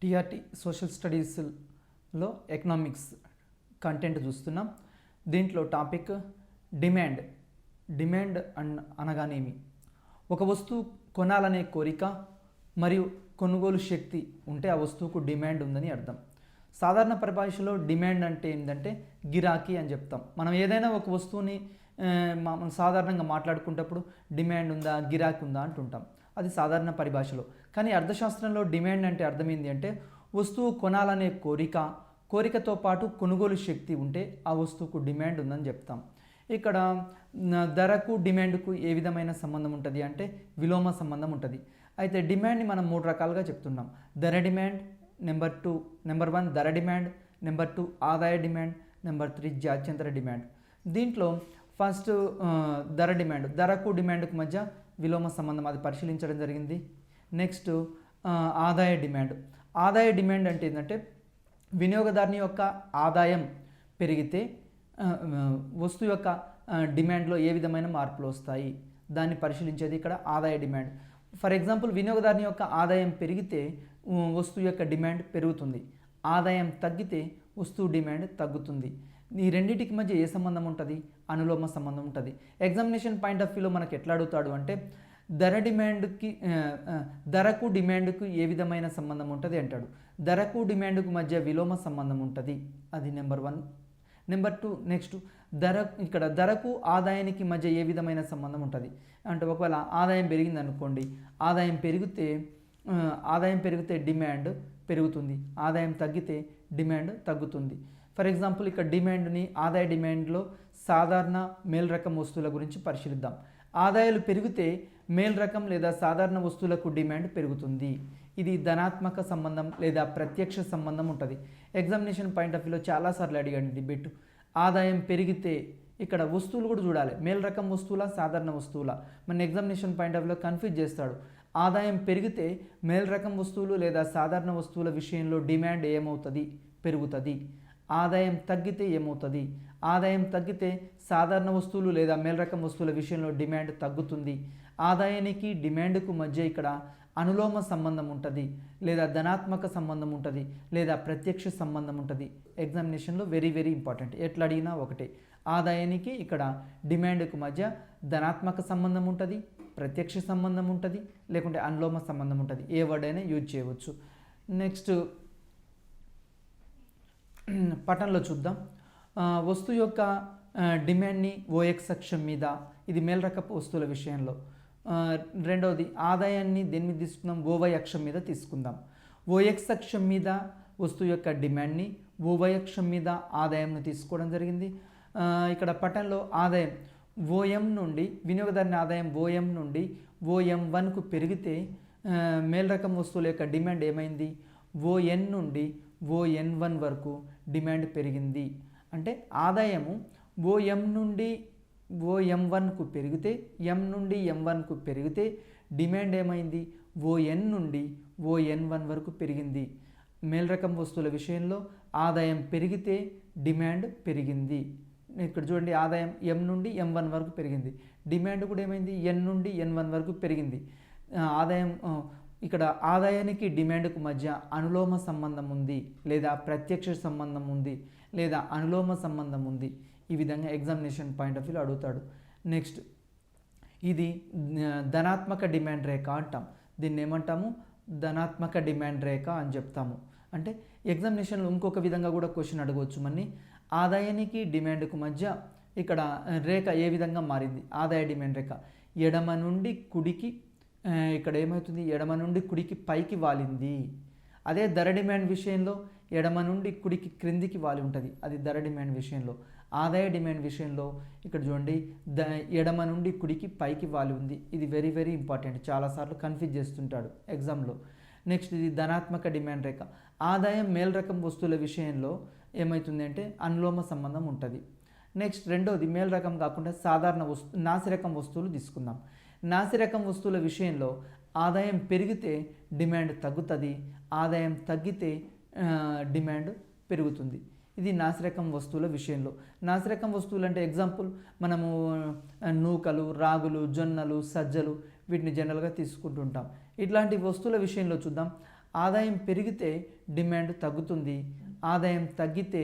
TRT social స్టడీస్లో economics content చూస్తున్నాం. దీంట్లో టాపిక్ డిమాండ్. డిమాండ్ అనగానేమి? ఒక వస్తువు కొనాలనే కోరిక మరియు కొనుగోలు శక్తి ఉంటే ఆ వస్తువుకు డిమాండ్ ఉందని అర్థం. సాధారణ పరిభాషలో డిమాండ్ అంటే ఏంటంటే గిరాకీ అని చెప్తాం. మనం ఏదైనా ఒక వస్తువుని మనం సాధారణంగా మాట్లాడుకునేటప్పుడు డిమాండ్ ఉందా, గిరాకీ ఉందా అంటుంటాం. అది సాధారణ పరిభాషలో. కానీ అర్థశాస్త్రంలో డిమాండ్ అంటే అర్థం ఏంటి అంటే వస్తువు కొనాలనే కోరికతో పాటు కొనుగోలు శక్తి ఉంటే ఆ వస్తువుకు డిమాండ్ ఉందని చెప్తాం. ఇక్కడ ధరకు డిమాండ్కు ఏ విధమైన సంబంధం ఉంటుంది అంటే విలోమ సంబంధం ఉంటుంది. అయితే డిమాండ్ని మనం 3 రకాలుగా చెప్తున్నాం. ధర డిమాండ్, నెంబర్ 1 ధర డిమాండ్, నెంబర్ 2 ఆదాయ డిమాండ్, నెంబర్ 3 జాత్యంతర డిమాండ్. దీంట్లో ఫస్ట్ ధర డిమాండ్, ధరకు డిమాండ్కు మధ్య విలోమ సంబంధం, అది పరిశీలించడం జరిగింది. నెక్స్ట్ ఆదాయ డిమాండ్. ఆదాయ డిమాండ్ అంటే ఏంటంటే వినియోగదారుని యొక్క ఆదాయం పెరిగితే వస్తువు యొక్క డిమాండ్లో ఏ విధమైన మార్పులు వస్తాయి దాన్ని పరిశీలించేది ఇక్కడ ఆదాయ డిమాండ్. ఫర్ ఎగ్జాంపుల్, వినియోగదారుని యొక్క ఆదాయం పెరిగితే వస్తువు యొక్క డిమాండ్ పెరుగుతుంది. ఆదాయం తగ్గితే వస్తువు డిమాండ్ తగ్గుతుంది. ఈ రెండింటికి మధ్య ఏ సంబంధం ఉంటుంది? అనులోమ సంబంధం ఉంటుంది. ఎగ్జామినేషన్ పాయింట్ ఆఫ్ వ్యూలో మనకు ఎట్లా అడుగుతాడు అంటే ధరకు డిమాండ్కు ఏ విధమైన సంబంధం ఉంటుంది అంటాడు. ధరకు డిమాండ్కు మధ్య విలోమ సంబంధం ఉంటుంది, అది నెంబర్ 1. నెంబర్ 2 నెక్స్ట్ ఇక్కడ ధరకు ఆదాయానికి మధ్య ఏ విధమైన సంబంధం ఉంటుంది అంటే ఒకవేళ ఆదాయం పెరిగింది అనుకోండి, ఆదాయం పెరిగితే డిమాండ్ పెరుగుతుంది, ఆదాయం తగ్గితే డిమాండ్ తగ్గుతుంది. ఫర్ ఎగ్జాంపుల్, ఇక్కడ డిమాండ్ని ఆదాయ డిమాండ్లో సాధారణ మేల్ రకం వస్తువుల గురించి పరిశీలిద్దాం. ఆదాయాలు పెరిగితే మేల్ రకం లేదా సాధారణ వస్తువులకు డిమాండ్ పెరుగుతుంది. ఇది ధనాత్మక సంబంధం లేదా ప్రత్యక్ష సంబంధం ఉంటుంది. ఎగ్జామినేషన్ పాయింట్ ఆఫ్ వ్యూలో చాలాసార్లు అడిగాడు డిబేట్. ఆదాయం పెరిగితే ఇక్కడ వస్తువులు కూడా చూడాలి, మేల్ రకం వస్తువుల సాధారణ వస్తువుల. మన ఎగ్జామినేషన్ పాయింట్ ఆఫ్ వ్యూలో కన్ఫ్యూజ్ చేస్తాడు. ఆదాయం పెరిగితే మేల్ రకం వస్తువులు లేదా సాధారణ వస్తువుల విషయంలో డిమాండ్ ఏమవుతుంది? పెరుగుతుంది. ఆదాయం తగ్గితే ఏమవుతుంది? ఆదాయం తగ్గితే సాధారణ వస్తువులు లేదా మేల్ రకం వస్తువుల విషయంలో డిమాండ్ తగ్గుతుంది. ఆదాయానికి డిమాండ్కు మధ్య ఇక్కడ అనులోమ సంబంధం ఉంటుంది, లేదా ధనాత్మక సంబంధం ఉంటుంది, లేదా ప్రత్యక్ష సంబంధం ఉంటుంది. ఎగ్జామినేషన్లో వెరీ వెరీ ఇంపార్టెంట్, ఎట్లా అడిగినా ఒకటే. ఆదాయానికి ఇక్కడ డిమాండ్కు మధ్య ధనాత్మక సంబంధం ఉంటుంది, ప్రత్యక్ష సంబంధం ఉంటుంది, లేకుంటే అనులోమ సంబంధం ఉంటుంది. ఏ వర్డ్ అయినా యూజ్ చేయవచ్చు. నెక్స్ట్ పటంలో చూద్దాం. వస్తువు యొక్క డిమాండ్ని ఓఎక్స్ అక్షం మీద, ఇది మేల్ రకపు వస్తువుల విషయంలో. రెండవది ఆదాయాన్ని దేని మీద తీసుకుందాం? ఓవై అక్షం మీద తీసుకుందాం. ఓఎక్స్ అక్షం మీద వస్తువు యొక్క డిమాండ్ని, ఓవై అక్షం మీద ఆదాయంను తీసుకోవడం జరిగింది. ఇక్కడ పటంలో ఆదాయం ఓఎం నుండి, వినియోగదారుని ఆదాయం ఓఎం నుండి ఓఎం1కు పెరిగితే మేల్ రకం వస్తువుల యొక్క డిమాండ్ ఏమైంది? ఓఎన్ నుండి ఓఎన్1 వరకు డిమాండ్ పెరిగింది. అంటే ఆదాయము ఓఎం నుండి ఓఎం1కు పెరిగితే, ఎం నుండి ఎం1కు పెరిగితే డిమాండ్ ఏమైంది? ఓఎన్ నుండి ఓఎన్1 వరకు పెరిగింది. మేల్ రకం వస్తువుల విషయంలో ఆదాయం పెరిగితే డిమాండ్ పెరిగింది. ఇక్కడ చూడండి, ఆదాయం ఎం నుండి ఎం1 వరకు పెరిగింది, డిమాండ్ కూడా ఏమైంది? ఎన్ నుండి ఎన్1 వరకు పెరిగింది. ఇక్కడ ఆదాయానికి డిమాండ్కు మధ్య అనులోమ సంబంధం ఉంది, లేదా ప్రత్యక్ష సంబంధం ఉంది, లేదా అనులోమ సంబంధం ఉంది. ఈ విధంగా ఎగ్జామినేషన్ పాయింట్ ఆఫ్ వ్యూలో అడుగుతాడు. నెక్స్ట్, ఇది ధనాత్మక డిమాండ్ రేఖ అంటాం. దీన్ని ఏమంటాము? ధనాత్మక డిమాండ్ రేఖ అని చెప్తాము. అంటే ఎగ్జామినేషన్లో ఇంకొక విధంగా కూడా క్వశ్చన్ అడగవచ్చు మన్ని. ఆదాయానికి డిమాండ్కు మధ్య ఇక్కడ రేఖ ఏ విధంగా మారింది? ఆదాయ డిమాండ్ రేఖ ఎడమ నుండి కుడికి, ఇక్కడ ఏమవుతుంది? ఎడమ నుండి కుడికి పైకి వాలింది. అదే ధర డిమాండ్ విషయంలో ఎడమ నుండి కుడికి క్రిందికి వాలి ఉంటుంది, అది ధర డిమాండ్ విషయంలో. ఆదాయ డిమాండ్ విషయంలో ఇక్కడ చూడండి, ఎడమ నుండి కుడికి పైకి వాలి ఉంది. ఇది వెరీ వెరీ ఇంపార్టెంట్, చాలాసార్లు కన్ఫ్యూజ్ చేస్తుంటాడు ఎగ్జామ్లో. నెక్స్ట్, ఇది ధనాత్మక డిమాండ్ రేఖ. ఆదాయం మేల్ రకం వస్తువుల విషయంలో ఏమవుతుంది అంటే అనులోమ సంబంధం ఉంటుంది. నెక్స్ట్, రెండవది మేల్ రకం కాకుండా సాధారణ నాసిరకం వస్తువులు తీసుకుందాం. నాసిరకం వస్తువుల విషయంలో ఆదాయం పెరిగితే డిమాండ్ తగ్గుతుంది, ఆదాయం తగ్గితే డిమాండ్ పెరుగుతుంది. ఇది నాసిరకం వస్తువుల విషయంలో. నాసిరకం వస్తువులు అంటే ఎగ్జాంపుల్ మనము నూకలు, రాగులు, జొన్నలు, సజ్జలు వీటిని జనరల్గా తీసుకుంటుంటాం. ఇట్లాంటి వస్తువుల విషయంలో చూద్దాం. ఆదాయం పెరిగితే డిమాండ్ తగ్గుతుంది, ఆదాయం తగ్గితే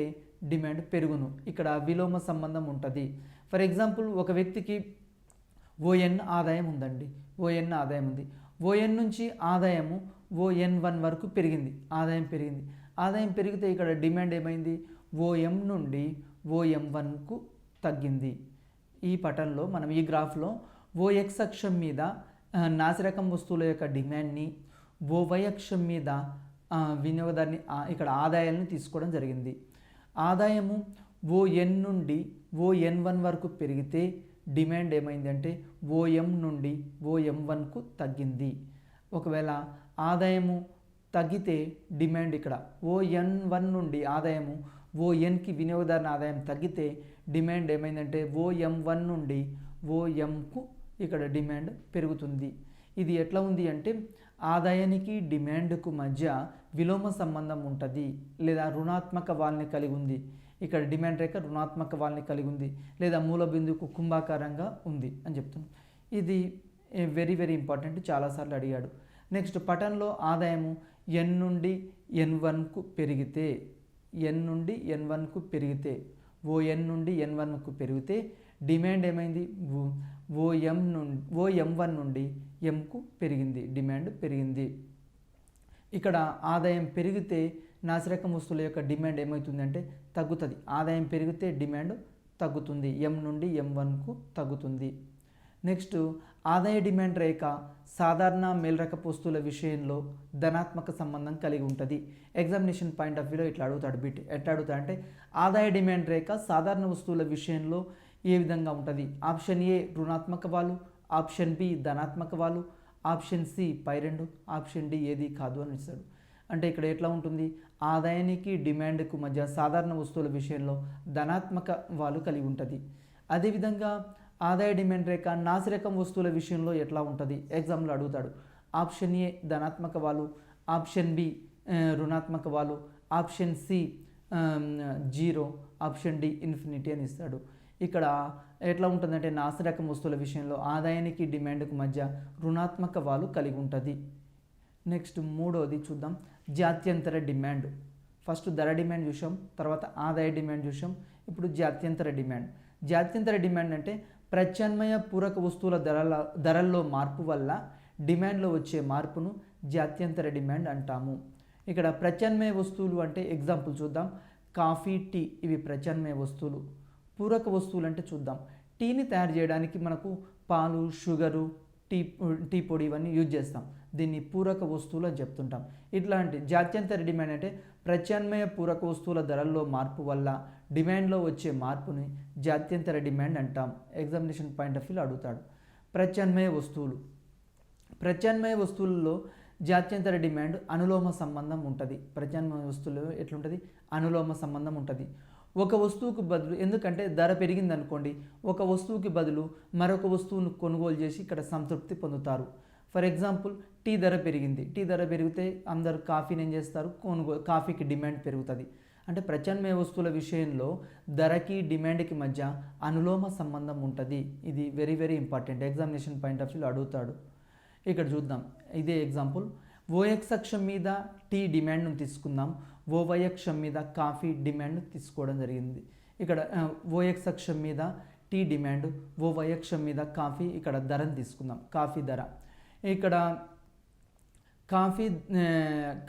డిమాండ్ పెరుగును. ఇక్కడ విలోమ సంబంధం ఉంటుంది. ఫర్ ఎగ్జాంపుల్, ఒక వ్యక్తికి ఓఎన్ ఆదాయం ఉందండి. ఓఎన్ ఆదాయం ఉంది. ఓఎన్ నుంచి ఆదాయము ఓఎన్1 వరకు పెరిగింది, ఆదాయం పెరిగింది. ఆదాయం పెరిగితే ఇక్కడ డిమాండ్ ఏమైంది? ఓఎం నుండి ఓఎం1కు తగ్గింది. ఈ పటంలో మనం ఈ గ్రాఫ్లో ఓఎక్స్ అక్షం మీద నాసిరకం వస్తువుల యొక్క డిమాండ్ని, ఓవై అక్షం మీద వినియోగదారుని ఇక్కడ ఆదాయాలను తీసుకోవడం జరిగింది. ఆదాయము ఓఎన్ నుండి ఓఎన్1 వరకు పెరిగితే డిమాండ్ ఏమైందంటే ఓఎం నుండి ఓఎం1కు తగ్గింది. ఒకవేళ ఆదాయము తగ్గితే డిమాండ్ ఇక్కడ ఓఎన్1 నుండి ఆదాయము ఓఎన్కి వినియోగదారుని ఆదాయం తగ్గితే డిమాండ్ ఏమైందంటే ఓఎం1 నుండి ఓఎంకు ఇక్కడ డిమాండ్ పెరుగుతుంది. ఇది ఎట్లా ఉంది అంటే ఆదాయానికి డిమాండ్కు మధ్య విలోమ సంబంధం ఉంటుంది, లేదా రుణాత్మక వాల్ని కలిగి ఉంది. ఇక్కడ డిమాండ్ రేఖ రుణాత్మక వాల్ని కలిగి ఉంది, లేదా మూల బిందువుకు కుంభాకారంగా ఉంది అని చెప్తున్నాం. ఇది వెరీ వెరీ ఇంపార్టెంట్, చాలాసార్లు అడిగాడు. నెక్స్ట్ పటంలో ఆదాయము ఎన్ నుండి ఎన్1కు పెరిగితే, ఎన్ నుండి ఎన్1కు పెరిగితే, ఓఎన్ నుండి ఎన్1కు పెరిగితే డిమాండ్ ఏమైంది? ఓఎం1 నుండి ఎంకు పెరిగింది, డిమాండ్ పెరిగింది. ఇక్కడ ఆదాయం పెరిగితే నాసిరకం వస్తువుల యొక్క డిమాండ్ ఏమవుతుందంటే తగ్గుతుంది. ఆదాయం పెరిగితే డిమాండ్ తగ్గుతుంది, ఎం నుండి ఎం1కు తగ్గుతుంది. నెక్స్ట్ ఆదాయ డిమాండ్ రేఖ సాధారణ మేల్రకపు వస్తువుల విషయంలో ధనాత్మక సంబంధం కలిగి ఉంటుంది. ఎగ్జామినేషన్ పాయింట్ ఆఫ్ వ్యూలో ఇట్లా అడుగుతాడు బిట్. ఎట్లా అడుగుతా అంటే ఆదాయ డిమాండ్ రేఖ సాధారణ వస్తువుల విషయంలో ఏ విధంగా ఉంటుంది? ఆప్షన్ ఏ రుణాత్మక వాలు, ఆప్షన్ బి ధనాత్మక వాలు, ఆప్షన్ సి పై రెండు, ఆప్షన్ డి ఏది కాదు అని ఇస్తాడు. అంటే ఇక్కడ ఎట్లా ఉంటుంది? ఆదాయానికి డిమాండ్కు మధ్య సాధారణ వస్తువుల విషయంలో ధనాత్మక వాలు కలిగి ఉంటుంది. అదేవిధంగా ఆదాయ డిమాండ్ రేఖ నాసిరకం వస్తువుల విషయంలో ఎట్లా ఉంటుంది? ఎగ్జామ్లో అడుగుతాడు. ఆప్షన్ ఏ ధనాత్మక వాలు, ఆప్షన్ బి రుణాత్మక వాలు, option C 0, option D infinity అని ఇస్తాడు. ఇక్కడ ఎట్లా ఉంటుందంటే నాసిరకం వస్తువుల విషయంలో ఆదాయానికి డిమాండ్కు మధ్య రుణాత్మక వాలు కలిగి ఉంటుంది. నెక్స్ట్ మూడోది చూద్దాం, జాత్యంతర డిమాండ్. ఫస్ట్ ధర డిమాండ్ చూసాం, తర్వాత ఆదాయ డిమాండ్ చూసాం, ఇప్పుడు జాత్యంతర డిమాండ్. జాత్యంతర డిమాండ్ అంటే ప్రత్యామ్నాయ పూరక వస్తువుల ధరల్లో మార్పు వల్ల డిమాండ్లో వచ్చే మార్పును జాత్యంతర డిమాండ్ అంటాము. ఇక్కడ ప్రత్యామ్నాయ వస్తువులు అంటే ఎగ్జాంపుల్ చూద్దాం. కాఫీ, టీ ఇవి ప్రత్యామ్నాయ వస్తువులు. పూరక వస్తువులు అంటే చూద్దాం. టీని తయారు చేయడానికి మనకు పాలు, షుగరు, టీ పొడి ఇవన్నీ యూజ్ చేస్తాం. దీన్ని పూరక వస్తువులు అని చెప్తుంటాం. ఇట్లాంటి జాత్యంతర డిమాండ్ అంటే ప్రత్యామ్నాయ పూరక వస్తువుల ధరల్లో మార్పు వల్ల డిమాండ్లో వచ్చే మార్పుని జాత్యంతర డిమాండ్ అంటాం. ఎగ్జామినేషన్ పాయింట్ ఆఫ్ వ్యూలో అడుగుతాడు. ప్రత్యామ్నాయ వస్తువులు, ప్రత్యామ్నాయ వస్తువుల్లో జాత్యంతర డిమాండ్ అనులోమ సంబంధం ఉంటుంది. ప్రత్యామ్నాయ వస్తువుల్లో ఎట్లుంటుంది? అనులోమ సంబంధం ఉంటుంది. ఒక వస్తువుకు బదులు, ఎందుకంటే ధర పెరిగింది అనుకోండి, ఒక వస్తువుకి బదులు మరొక వస్తువును కొనుగోలు చేసి ఇక్కడ సంతృప్తి పొందుతారు. ఫర్ ఎగ్జాంపుల్, టీ ధర పెరిగింది. టీ ధర పెరిగితే అందరు కాఫీని ఏం చేస్తారు? కాఫీకి డిమాండ్ పెరుగుతుంది. అంటే ప్రత్యామ్నాయ వస్తువుల విషయంలో ధరకి డిమాండ్కి మధ్య అనులోమ సంబంధం ఉంటుంది. ఇది very very important, examination point of వ్యూలో అడుగుతాడు. ఇక్కడ చూద్దాం, ఇదే ఎగ్జాంపుల్. ఓఎక్స్ అక్షం మీద టీ డిమాండ్ను తీసుకుందాం, ఓవై అక్షం మీద కాఫీ డిమాండ్ తీసుకోవడం జరిగింది. ఇక్కడ ఓఎక్స్ అక్షం మీద టీ డిమాండ్, ఓవై అక్షం మీద కాఫీ, ఇక్కడ ధరను తీసుకుందాం, కాఫీ ధర. ఇక్కడ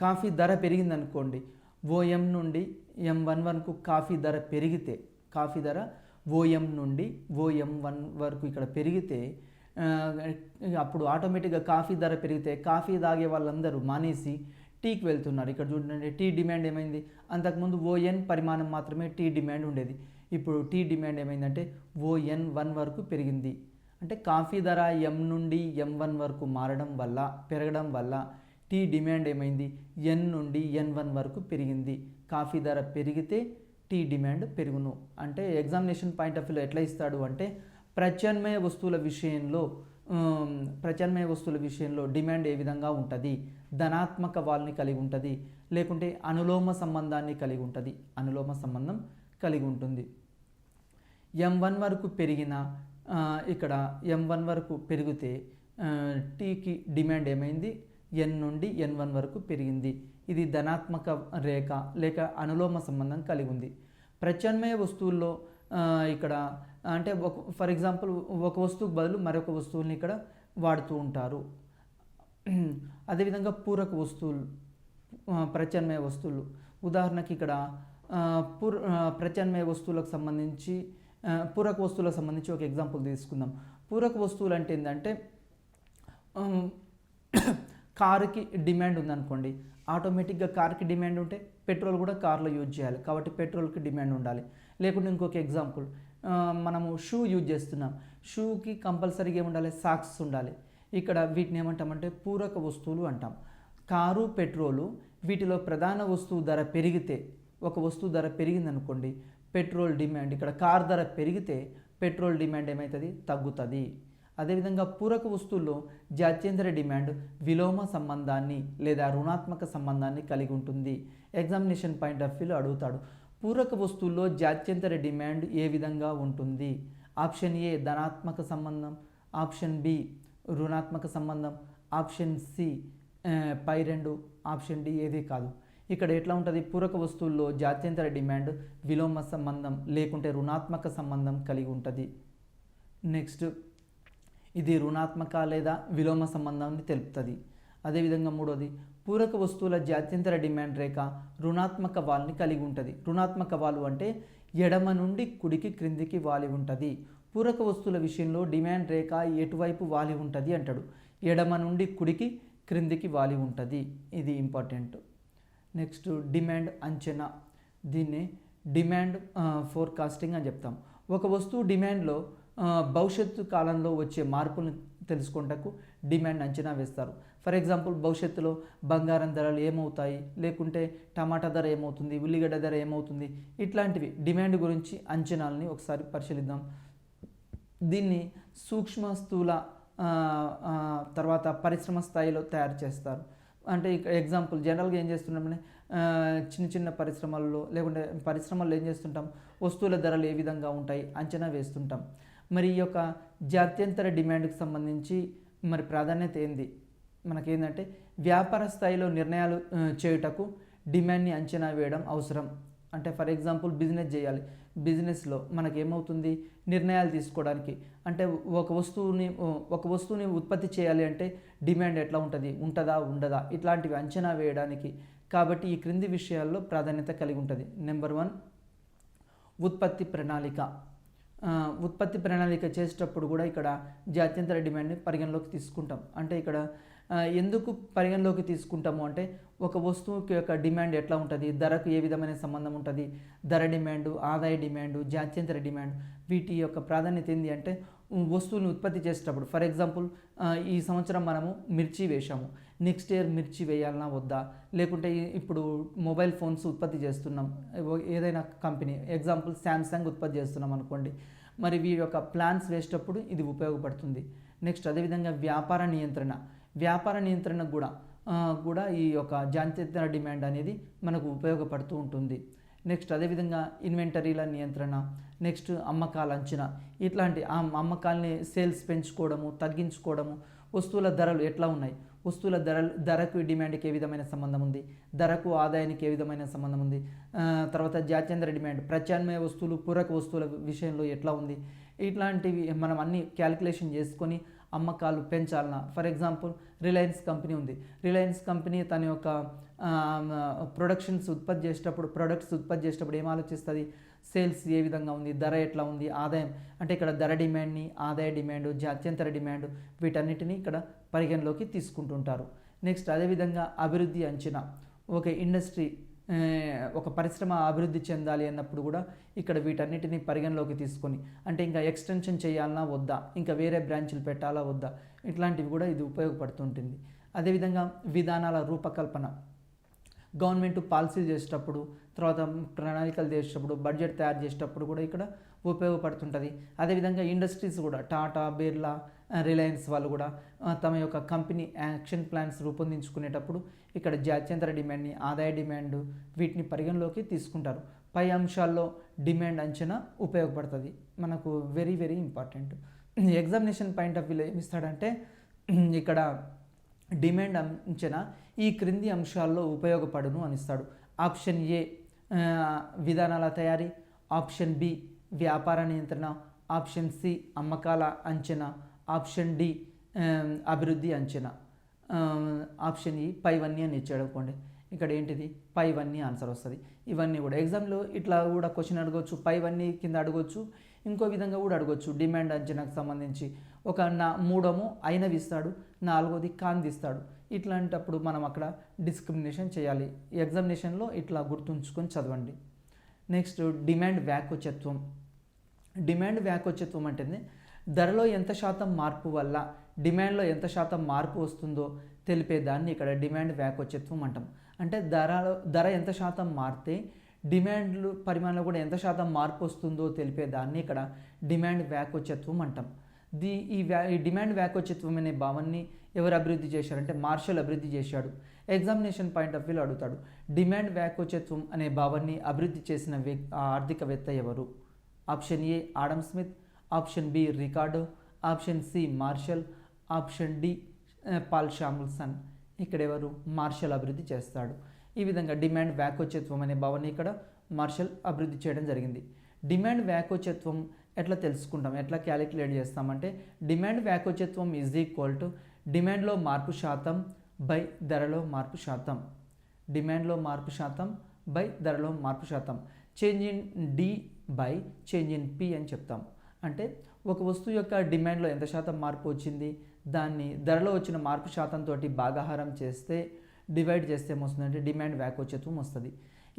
కాఫీ ధర పెరిగిందనుకోండి, ఓఎం నుండి ఎం1 వరకు కాఫీ ధర పెరిగితే, కాఫీ ధర ఓఎం నుండి ఓఎం1 వరకు ఇక్కడ పెరిగితే అప్పుడు ఆటోమేటిక్గా కాఫీ ధర పెరిగితే కాఫీ తాగే వాళ్ళందరూ మానేసి టీకి వెళ్తున్నారు. ఇక్కడ చూడండి, టీ డిమాండ్ ఏమైంది? అంతకుముందు ఓఎన్ పరిమాణం మాత్రమే టీ డిమాండ్ ఉండేది. ఇప్పుడు టీ డిమాండ్ ఏమైందంటే ఓఎన్1 వరకు పెరిగింది. అంటే కాఫీ ధర ఎం నుండి ఎం1 వరకు పెరగడం వల్ల టీ డిమాండ్ ఏమైంది? ఎన్ నుండి ఎన్1 వరకు పెరిగింది. కాఫీ ధర పెరిగితే టీ డిమాండ్ పెరుగును. అంటే ఎగ్జామినేషన్ పాయింట్ ఆఫ్ వ్యూలో ఎట్లా ఇస్తాడు అంటే ప్రత్యామ్నాయ వస్తువుల విషయంలో డిమాండ్ ఏ విధంగా ఉంటుంది? ధనాత్మక వాల్ని కలిగి ఉంటుంది, లేకుంటే అనులోమ సంబంధాన్ని కలిగి ఉంటుంది. అనులోమ సంబంధం కలిగి ఉంటుంది. ఎం1 వరకు పెరిగిన, ఇక్కడ ఎం1 వరకు పెరిగితే టీకి డిమాండ్ ఏమైంది? ఎన్ నుండి N1 వరకు పెరిగింది. ఇది ధనాత్మక రేఖ లేక అనులోమ సంబంధం కలిగి ఉంది. ప్రత్యామ్నాయ వస్తువుల్లో ఇక్కడ అంటే ఫర్ ఎగ్జాంపుల్ ఒక వస్తువుకు బదులు మరొక వస్తువుని ఇక్కడ వాడుతూ ఉంటారు. అదేవిధంగా పూరక వస్తువులు, ప్రత్యామ్నాయ వస్తువులు, ఉదాహరణకి ఇక్కడ ప్రత్యామ్నాయ వస్తువులకు సంబంధించి పూరక వస్తువులకు సంబంధించి ఒక ఎగ్జాంపుల్ తీసుకుందాం. పూరక వస్తువులు అంటే ఏంటంటే కారుకి డిమాండ్ ఉందనుకోండి, ఆటోమేటిక్గా కార్కి డిమాండ్ ఉంటే పెట్రోల్ కూడా కార్లో యూజ్ చేయాలి, కాబట్టి పెట్రోల్కి డిమాండ్ ఉండాలి. లేకుంటే ఇంకొక ఎగ్జాంపుల్, మనము షూ యూజ్ చేస్తున్నాం, షూకి కంపల్సరీగా ఏముండాలి, సాక్స్ ఉండాలి. ఇక్కడ వీటిని ఏమంటామంటే పూరక వస్తువులు అంటాం. కారు, పెట్రోలు, వీటిలో ప్రధాన వస్తువు ధర పెరిగితే, ఒక వస్తువు ధర పెరిగిందనుకోండి, పెట్రోల్ డిమాండ్, ఇక్కడ కార్ ధర పెరిగితే పెట్రోల్ డిమాండ్ ఏమవుతుంది, తగ్గుతుంది. అదేవిధంగా పూరక వస్తువుల్లో జాత్యంతర డిమాండ్ విలోమ సంబంధాన్ని లేదా రుణాత్మక సంబంధాన్ని కలిగి ఉంటుంది. ఎగ్జామినేషన్ పాయింట్ ఆఫ్ వ్యూలో అడుగుతాడు, పూరక వస్తువుల్లో జాత్యంతర డిమాండ్ ఏ విధంగా ఉంటుంది? ఆప్షన్ ఏ ధనాత్మక సంబంధం, ఆప్షన్ బి రుణాత్మక సంబంధం, ఆప్షన్ సి పై రెండు, ఆప్షన్ డి ఏది కాదు. ఇక్కడ ఎట్లా ఉంటుంది, పూరక వస్తువుల్లో జాత్యంతర డిమాండ్ విలోమ సంబంధం లేకుంటే రుణాత్మక సంబంధం కలిగి ఉంటుంది. నెక్స్ట్, ఇది రుణాత్మక లేదా విలోమ సంబంధాన్ని తెలుపుతుంది. అదేవిధంగా మూడోది, పూరక వస్తువుల జాత్యంతర డిమాండ్ రేఖ రుణాత్మక వాల్ని కలిగి ఉంటుంది. రుణాత్మక వాలు అంటే ఎడమ నుండి కుడికి క్రిందికి వాలి ఉంటుంది. పూరక వస్తువుల విషయంలో డిమాండ్ రేఖ ఎటువైపు వాలి ఉంటుంది అంటాడు, ఎడమ నుండి కుడికి క్రిందికి వాలి ఉంటుంది. ఇది ఇంపార్టెంట్. నెక్స్ట్, డిమాండ్ అంచనా, దీన్ని డిమాండ్ ఫోర్కాస్టింగ్ అని చెప్తాం. ఒక వస్తువు డిమాండ్లో భవిష్యత్తు కాలంలో వచ్చే మార్పులను తెలుసుకుంటకు డిమాండ్ అంచనా వేస్తారు. ఫర్ ఎగ్జాంపుల్, భవిష్యత్తులో బంగారం ధరలు ఏమవుతాయి, లేకుంటే టమాటా ధర ఏమవుతుంది, ఉల్లిగడ్డ ధర ఏమవుతుంది, ఇట్లాంటివి డిమాండ్ గురించి అంచనాలని ఒకసారి పరిశీలిద్దాం. దీన్ని సూక్ష్మ స్థూల తర్వాత పరిశ్రమ స్థాయిలో తయారు చేస్తారు. అంటే ఎగ్జాంపుల్, జనరల్గా ఏం చేస్తున్నామంటే చిన్న చిన్న పరిశ్రమల్లో లేకుంటే పరిశ్రమల్లో ఏం చేస్తుంటాం, వస్తువుల ధరలు ఏ విధంగా ఉంటాయి అంచనా వేస్తుంటాం. మరి ఈ యొక్క జాత్యంతర డిమాండ్కి సంబంధించి మరి ప్రాధాన్యత ఏంది, మనకేంటంటే వ్యాపార స్థాయిలో నిర్ణయాలు చేయుటకు డిమాండ్ని అంచనా వేయడం అవసరం. అంటే ఫర్ ఎగ్జాంపుల్, బిజినెస్ చేయాలి, బిజినెస్లో మనకేమవుతుంది, నిర్ణయాలు తీసుకోవడానికి, అంటే ఒక వస్తువుని ఉత్పత్తి చేయాలి అంటే డిమాండ్ ఎట్లా ఉంటుంది, ఉంటుందా ఉండదా, ఇట్లాంటివి అంచనా వేయడానికి. కాబట్టి ఈ క్రింది విషయాల్లో ప్రాధాన్యత కలిగి ఉంటుంది. నెంబర్ 1, ఉత్పత్తి ప్రణాళిక. ఉత్పత్తి ప్రణాళిక చేసేటప్పుడు కూడా ఇక్కడ జాత్యంతర డిమాండ్ని పరిగణలోకి తీసుకుంటాం. అంటే ఇక్కడ ఎందుకు పరిగణలోకి తీసుకుంటాము అంటే, ఒక వస్తువుకి యొక్క డిమాండ్ ఎట్లా ఉంటుంది, ధరకు ఏ విధమైన సంబంధం ఉంటుంది, ధర డిమాండు, ఆదాయ డిమాండు, జాత్యంతర డిమాండ్, వీటి యొక్క ప్రాధాన్యత ఏంటి అంటే, వస్తువుని ఉత్పత్తి చేసేటప్పుడు ఫర్ ఎగ్జాంపుల్, ఈ సంవత్సరం మనము మిర్చి వేసాము, నెక్స్ట్ ఇయర్ మిర్చి వేయాలన్నా వద్దా, లేకుంటే ఇప్పుడు మొబైల్ ఫోన్స్ ఉత్పత్తి చేస్తున్నాం, ఏదైనా కంపెనీ ఎగ్జాంపుల్ శాంసంగ్ ఉత్పత్తి చేస్తున్నాం అనుకోండి, మరి వీరి యొక్క ప్లాన్స్ వేసేటప్పుడు ఇది ఉపయోగపడుతుంది. నెక్స్ట్, అదేవిధంగా వ్యాపార నియంత్రణ కూడా ఈ యొక్క జాత్యంతర డిమాండ్ అనేది మనకు ఉపయోగపడుతూ ఉంటుంది. నెక్స్ట్, అదేవిధంగా ఇన్వెంటరీల నియంత్రణ, నెక్స్ట్ అమ్మకాల అంచనా, ఇట్లాంటి అమ్మకాలని సేల్స్ పెంచుకోవడము, తగ్గించుకోవడము, వస్తువుల ధరలు ఎట్లా ఉన్నాయి, వస్తువుల ధరకు డిమాండ్కి ఏ విధమైన సంబంధం ఉంది, ధరకు ఆదాయానికి ఏ విధమైన సంబంధం ఉంది, తర్వాత జాత్యంతర డిమాండ్ ప్రత్యామ్నాయ వస్తువులు పూరక వస్తువుల విషయంలో ఎట్లా ఉంది, ఇట్లాంటివి మనం అన్ని క్యాలిక్యులేషన్ చేసుకొని అమ్మకాలు పెంచాలన్నా. ఫర్ ఎగ్జాంపుల్, రిలయన్స్ కంపెనీ ఉంది, రిలయన్స్ కంపెనీ తన యొక్క ప్రొడక్ట్స్ ఉత్పత్తి చేసేటప్పుడు ఏం ఆలోచిస్తుంది, సేల్స్ ఏ విధంగా ఉంది, ధర ఎట్లా ఉంది, ఆదాయం, అంటే ఇక్కడ ధర డిమాండ్ని, ఆదాయ డిమాండ్, జాత్యంతర డిమాండ్, వీటన్నిటిని ఇక్కడ పరిగణలోకి తీసుకుంటుంటారు. నెక్స్ట్, అదేవిధంగా అభివృద్ధి అంచనా, ఒక ఇండస్ట్రీ ఒక పరిశ్రమ అభివృద్ధి చెందాలి అన్నప్పుడు కూడా ఇక్కడ వీటన్నిటిని పరిగణలోకి తీసుకొని, అంటే ఇంకా ఎక్స్టెన్షన్ చేయాలన్నా వద్దా, ఇంకా వేరే బ్రాంచ్లు పెట్టాలా వద్దా, ఇట్లాంటివి కూడా ఇది ఉపయోగపడుతుంటుంది. అదేవిధంగా విధానాల రూపకల్పన, గవర్నమెంట్ పాలసీలు చేసేటప్పుడు, తర్వాత ప్రణాళికలు చేసేటప్పుడు, బడ్జెట్ తయారు చేసేటప్పుడు కూడా ఇక్కడ ఉపయోగపడుతుంటుంది. అదేవిధంగా ఇండస్ట్రీస్ కూడా టాటా, బిర్లా, రిలయన్స్ వాళ్ళు కూడా తమ యొక్క కంపెనీ యాక్షన్ ప్లాన్స్ రూపొందించుకునేటప్పుడు ఇక్కడ జాత్యంతర డిమాండ్ని, ఆదాయ డిమాండ్, వీటిని పరిగణలోకి తీసుకుంటారు. పై అంశాల్లో డిమాండ్ అంచనా ఉపయోగపడుతుంది, మనకు very very important. Examination point of వ్యూలో ఏమి ఇస్తాడంటే, ఇక్కడ డిమాండ్ అంచనా ఈ క్రింది అంశాల్లో ఉపయోగపడును అని ఇస్తాడు. ఆప్షన్ ఏ విధానాల తయారీ, ఆప్షన్ బి వ్యాపార నియంత్రణ, ఆప్షన్ సి అమ్మకాల అంచనా, ఆప్షన్ డి అభివృద్ధి అంచనా, ఆప్షన్ ఈ పైవన్నీ అని ఇచ్చాడు అనుకోండి. ఇక్కడ ఏంటిది పైవన్నీ ఆన్సర్ వస్తుంది. ఇవన్నీ కూడా ఎగ్జామ్లో ఇట్లా కూడా క్వశ్చన్ అడగవచ్చు, పైవన్నీ కింద అడగవచ్చు, ఇంకో విధంగా కూడా అడగవచ్చు. డిమాండ్ అంచనాకు సంబంధించి ఒక మూడేమో అయినవి ఇస్తాడు, నాలుగోది కాంది ఇస్తాడు. ఇట్లాంటప్పుడు మనం అక్కడ డిస్క్రిమినేషన్ చేయాలి. ఎగ్జామినేషన్లో ఇట్లా గుర్తుంచుకొని చదవండి. నెక్స్ట్ డిమాండ్ వ్యాకోచత్వం. డిమాండ్ వ్యాకోచత్వం అంటే ధరలో ఎంత శాతం మార్పు వల్ల డిమాండ్లో ఎంత శాతం మార్పు వస్తుందో తెలిపేదాన్ని ఇక్కడ డిమాండ్ వ్యాకోచత్వం అంటాం. అంటే ధర ఎంత శాతం మారితే డిమాండ్లు పరిమాణంలో కూడా ఎంత శాతం మార్పు వస్తుందో తెలిపేదాన్ని ఇక్కడ డిమాండ్ వ్యాకోచత్వం అంటాం. ఈ డిమాండ్ వ్యాకోచత్వం అనే భావాన్ని ఎవరు అభివృద్ధి చేశారంటే మార్షల్ అభివృద్ధి చేశాడు. ఎగ్జామినేషన్ పాయింట్ ఆఫ్ వ్యూలో అడుగుతాడు, డిమాండ్ వ్యాకోచత్వం అనే భావాన్ని అభివృద్ధి చేసిన ఆర్థికవేత్త ఎవరు? Option A Adam Smith, option B Ricardo, option C Marshall, option D Paul Samuelson. ఇక్కడ ఎవరు? మార్షల్ అభివృద్ధి చేస్తాడు. ఈ విధంగా డిమాండ్ వ్యాకోచత్వం అనే భావాన్ని ఇక్కడ మార్షల్ అభివృద్ధి చేయడం జరిగింది. డిమాండ్ వ్యాకోచత్వం ఎట్లా తెలుసుకుంటాం, ఎట్లా క్యాలిక్యులేట్ చేస్తామంటే డిమాండ్ వ్యాకోచత్వం ఈజ్ ఈక్వల్ టు డిమాండ్లో మార్పు శాతం బై ధరలో మార్పు శాతం. డిమాండ్లో మార్పు శాతం బై ధరలో మార్పు శాతం. Change in D by change in P అని చెప్తాం. అంటే ఒక వస్తువు యొక్క డిమాండ్లో ఎంత శాతం మార్పు వచ్చింది, దాన్ని ధరలో వచ్చిన మార్పు శాతంతో భాగాహారం చేస్తే డివైడ్ చేస్తే ఏమొస్తుందంటే డిమాండ్ వ్యాకోచత్వం వస్తుంది.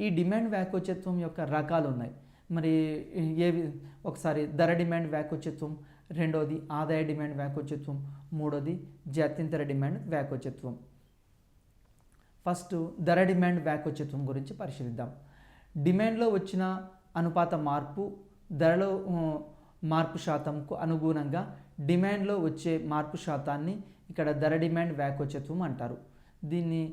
ఈ డిమాండ్ వ్యాకోచత్వం యొక్క రకాలు ఉన్నాయి. మరి ఏవి? ఒకసారి ధర డిమాండ్ వ్యాకోచత్వం, రెండోది ఆదాయ డిమాండ్ వ్యాకోచత్వం, మూడోది జాత్యంతర డిమాండ్ వ్యాకోచత్వం. ఫస్ట్ ధర డిమాండ్ వ్యాకోచత్వం గురించి పరిశీలిద్దాం. డిమాండ్లో వచ్చిన అనుపాత మార్పు ధరలో మార్పు శాతంకు అనుగుణంగా డిమాండ్లో వచ్చే మార్పు శాతాన్ని ఇక్కడ ధర డిమాండ్ వ్యాకోచత్వం అంటారు. దీన్ని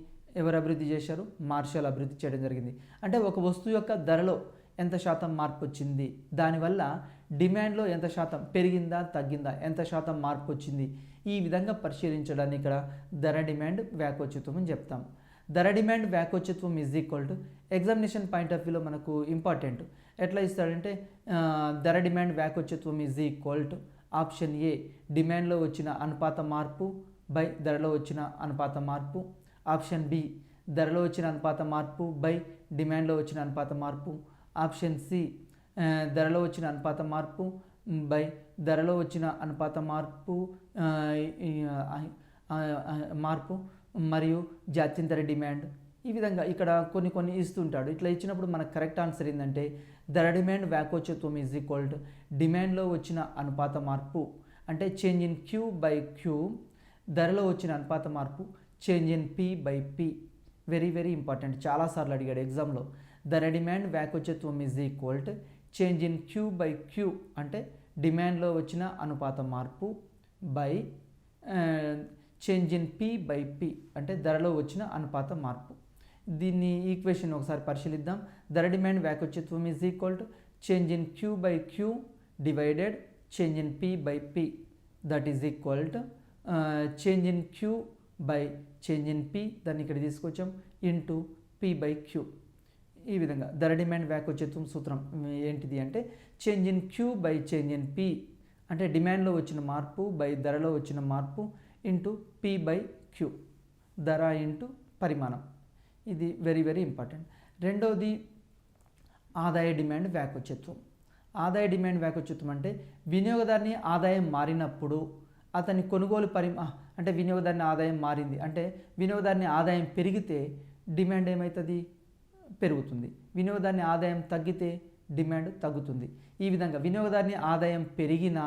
ఎవరు అభివృద్ధి చేశారు? మార్షల్ అభివృద్ధి చేయడం జరిగింది. అంటే ఒక వస్తువు యొక్క ధరలో ఎంత శాతం మార్పు వచ్చింది, దానివల్ల డిమాండ్లో ఎంత శాతం పెరిగిందా తగ్గిందా, ఎంత శాతం మార్పు వచ్చింది, ఈ విధంగా పరిశీలించడాన్ని ఇక్కడ ధర డిమాండ్ వ్యాకోచత్వం అని చెప్తాం. ధర డిమాండ్ వ్యాకోచత్వం is equal to examination point of వ్యూలో మనకు ఇంపార్టెంట్ ఎట్లా ఇస్తాడంటే ధర డిమాండ్ వ్యాకోచత్వం is equal to option A డిమాండ్లో వచ్చిన అనుపాత మార్పు బై ధరలో వచ్చిన అనుపాత మార్పు, ఆప్షన్ బి ధరలో వచ్చిన అనుపాత మార్పు బై డిమాండ్లో వచ్చిన అనుపాత మార్పు, ఆప్షన్ సి ధరలో వచ్చిన అనుపాత మార్పు బై ధరలో వచ్చిన అనుపాత మార్పు మార్పు మరియు జాత్యంతర డిమాండ్. ఈ విధంగా ఇక్కడ కొన్ని ఇస్తుంటాడు. ఇట్లా ఇచ్చినప్పుడు మనకు కరెక్ట్ ఆన్సర్ ఏంటంటే ధర డిమాండ్ వ్యాకోచత్వం ఈజ్ ఈక్వల్ టు డిమాండ్లో వచ్చిన అనుపాత మార్పు అంటే change in Q by Q, ధరలో వచ్చిన అనుపాత మార్పు change in P by P. Very very important, చాలాసార్లు అడిగాడు ఎగ్జామ్లో. ధర డిమాండ్ వ్యాకోచత్వం is equal to change in Q by Q అంటే డిమాండ్లో వచ్చిన అనుపాత మార్పు by change in P by P అంటే ధరలో వచ్చిన అనుపాత మార్పు. దీన్ని ఈక్వేషన్ ఒకసారి పరిశీలిద్దాం. ధర డిమాండ్ వ్యాకోచత్వం is equal to change in Q by Q divided change in P by P, that is equal to change in Q by change in P, దాన్ని ఇక్కడ తీసుకొచ్చాం, ఇంటూ పి బై క్యూ. ఈ విధంగా ధర డిమాండ్ వ్యాకోచత్వం సూత్రం ఏంటిది అంటే change in Q by change in P అంటే డిమాండ్లో వచ్చిన మార్పు బై ధరలో వచ్చిన మార్పు ఇంటూ పి బై క్యూ, ధర ఇంటూ పరిమాణం. ఇది వెరీ వెరీ ఇంపార్టెంట్. రెండవది ఆదాయ డిమాండ్ వ్యాకోచత్వం. ఆదాయ డిమాండ్ వ్యాకోచత్వం అంటే వినియోగదారుని ఆదాయం మారినప్పుడు అతని కొనుగోలు అంటే వినియోగదారుని ఆదాయం మారింది అంటే వినియోగదారుని ఆదాయం పెరిగితే డిమాండ్ ఏమవుతుంది? పెరుగుతుంది. వినియోగదారుని ఆదాయం తగ్గితే డిమాండ్ తగ్గుతుంది. ఈ విధంగా వినియోగదారుని ఆదాయం పెరిగినా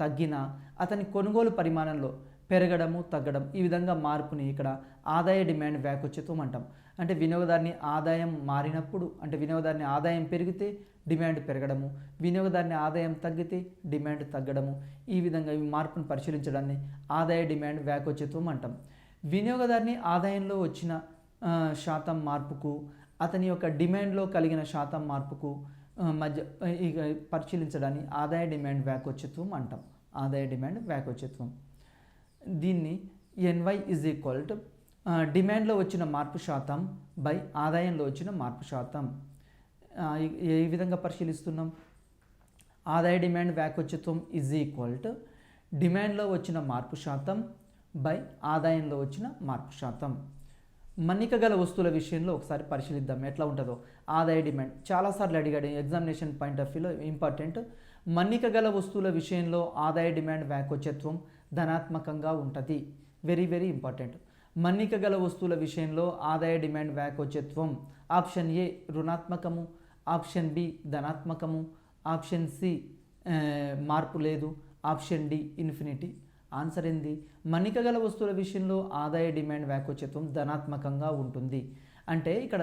తగ్గినా అతని కొనుగోలు పరిమాణంలో పెరగడము తగ్గడం, ఈ విధంగా మార్పుని ఇక్కడ ఆదాయ డిమాండ్ వ్యాకోచత్వం అంటాం. అంటే వినియోగదారుని ఆదాయం మారినప్పుడు అంటే వినియోగదారుని ఆదాయం పెరిగితే డిమాండ్ పెరగడము, వినియోగదారుని ఆదాయం తగ్గితే డిమాండ్ తగ్గడము, ఈ విధంగా ఈ మార్పును పరిశీలించడాన్ని ఆదాయ డిమాండ్ వ్యాకోచత్వం అంటాం. వినియోగదారుని ఆదాయంలో వచ్చిన శాతం మార్పుకు అతని యొక్క డిమాండ్లో కలిగిన శాతం మార్పుకు మధ్య పరిశీలించడాన్ని ఆదాయ డిమాండ్ వ్యాకోచత్వం అంటాం. ఆదాయ డిమాండ్ వ్యాకోచత్వం. దీన్ని ఎన్వై ఈజ్ ఈక్వల్ టు డిమాండ్లో వచ్చిన మార్పు శాతం బై ఆదాయంలో వచ్చిన మార్పు శాతం. ఏ విధంగా పరిశీలిస్తున్నాం? ఆదాయ డిమాండ్ వ్యాకోచిత్వం ఈజ్ ఈక్వల్ టు డిమాండ్లో వచ్చిన మార్పు శాతం బై ఆదాయంలో వచ్చిన మార్పు శాతం. మన్నిక గల వస్తువుల విషయంలో ఒకసారి పరిశీలిద్దాం ఎట్లా ఉంటుందో. ఆదాయ డిమాండ్ చాలాసార్లు అడిగాడు ఎగ్జామినేషన్ పాయింట్ ఆఫ్ వ్యూలో ఇంపార్టెంట్. మన్నిక గల వస్తువుల విషయంలో ఆదాయ డిమాండ్ వ్యాకోచత్వం ధనాత్మకంగా ఉంటుంది. Very very important. మన్నిక గల వస్తువుల విషయంలో ఆదాయ డిమాండ్ వ్యాకోచత్వం ఆప్షన్ ఏ రుణాత్మకము, ఆప్షన్ బి ధనాత్మకము, ఆప్షన్ సి మార్పు లేదు, ఆప్షన్ డి ఇన్ఫినిటీ. ఆన్సర్ ఏంది? మన్నిక గల వస్తువుల విషయంలో ఆదాయ డిమాండ్ వ్యాకోచత్వం ధనాత్మకంగా ఉంటుంది. అంటే ఇక్కడ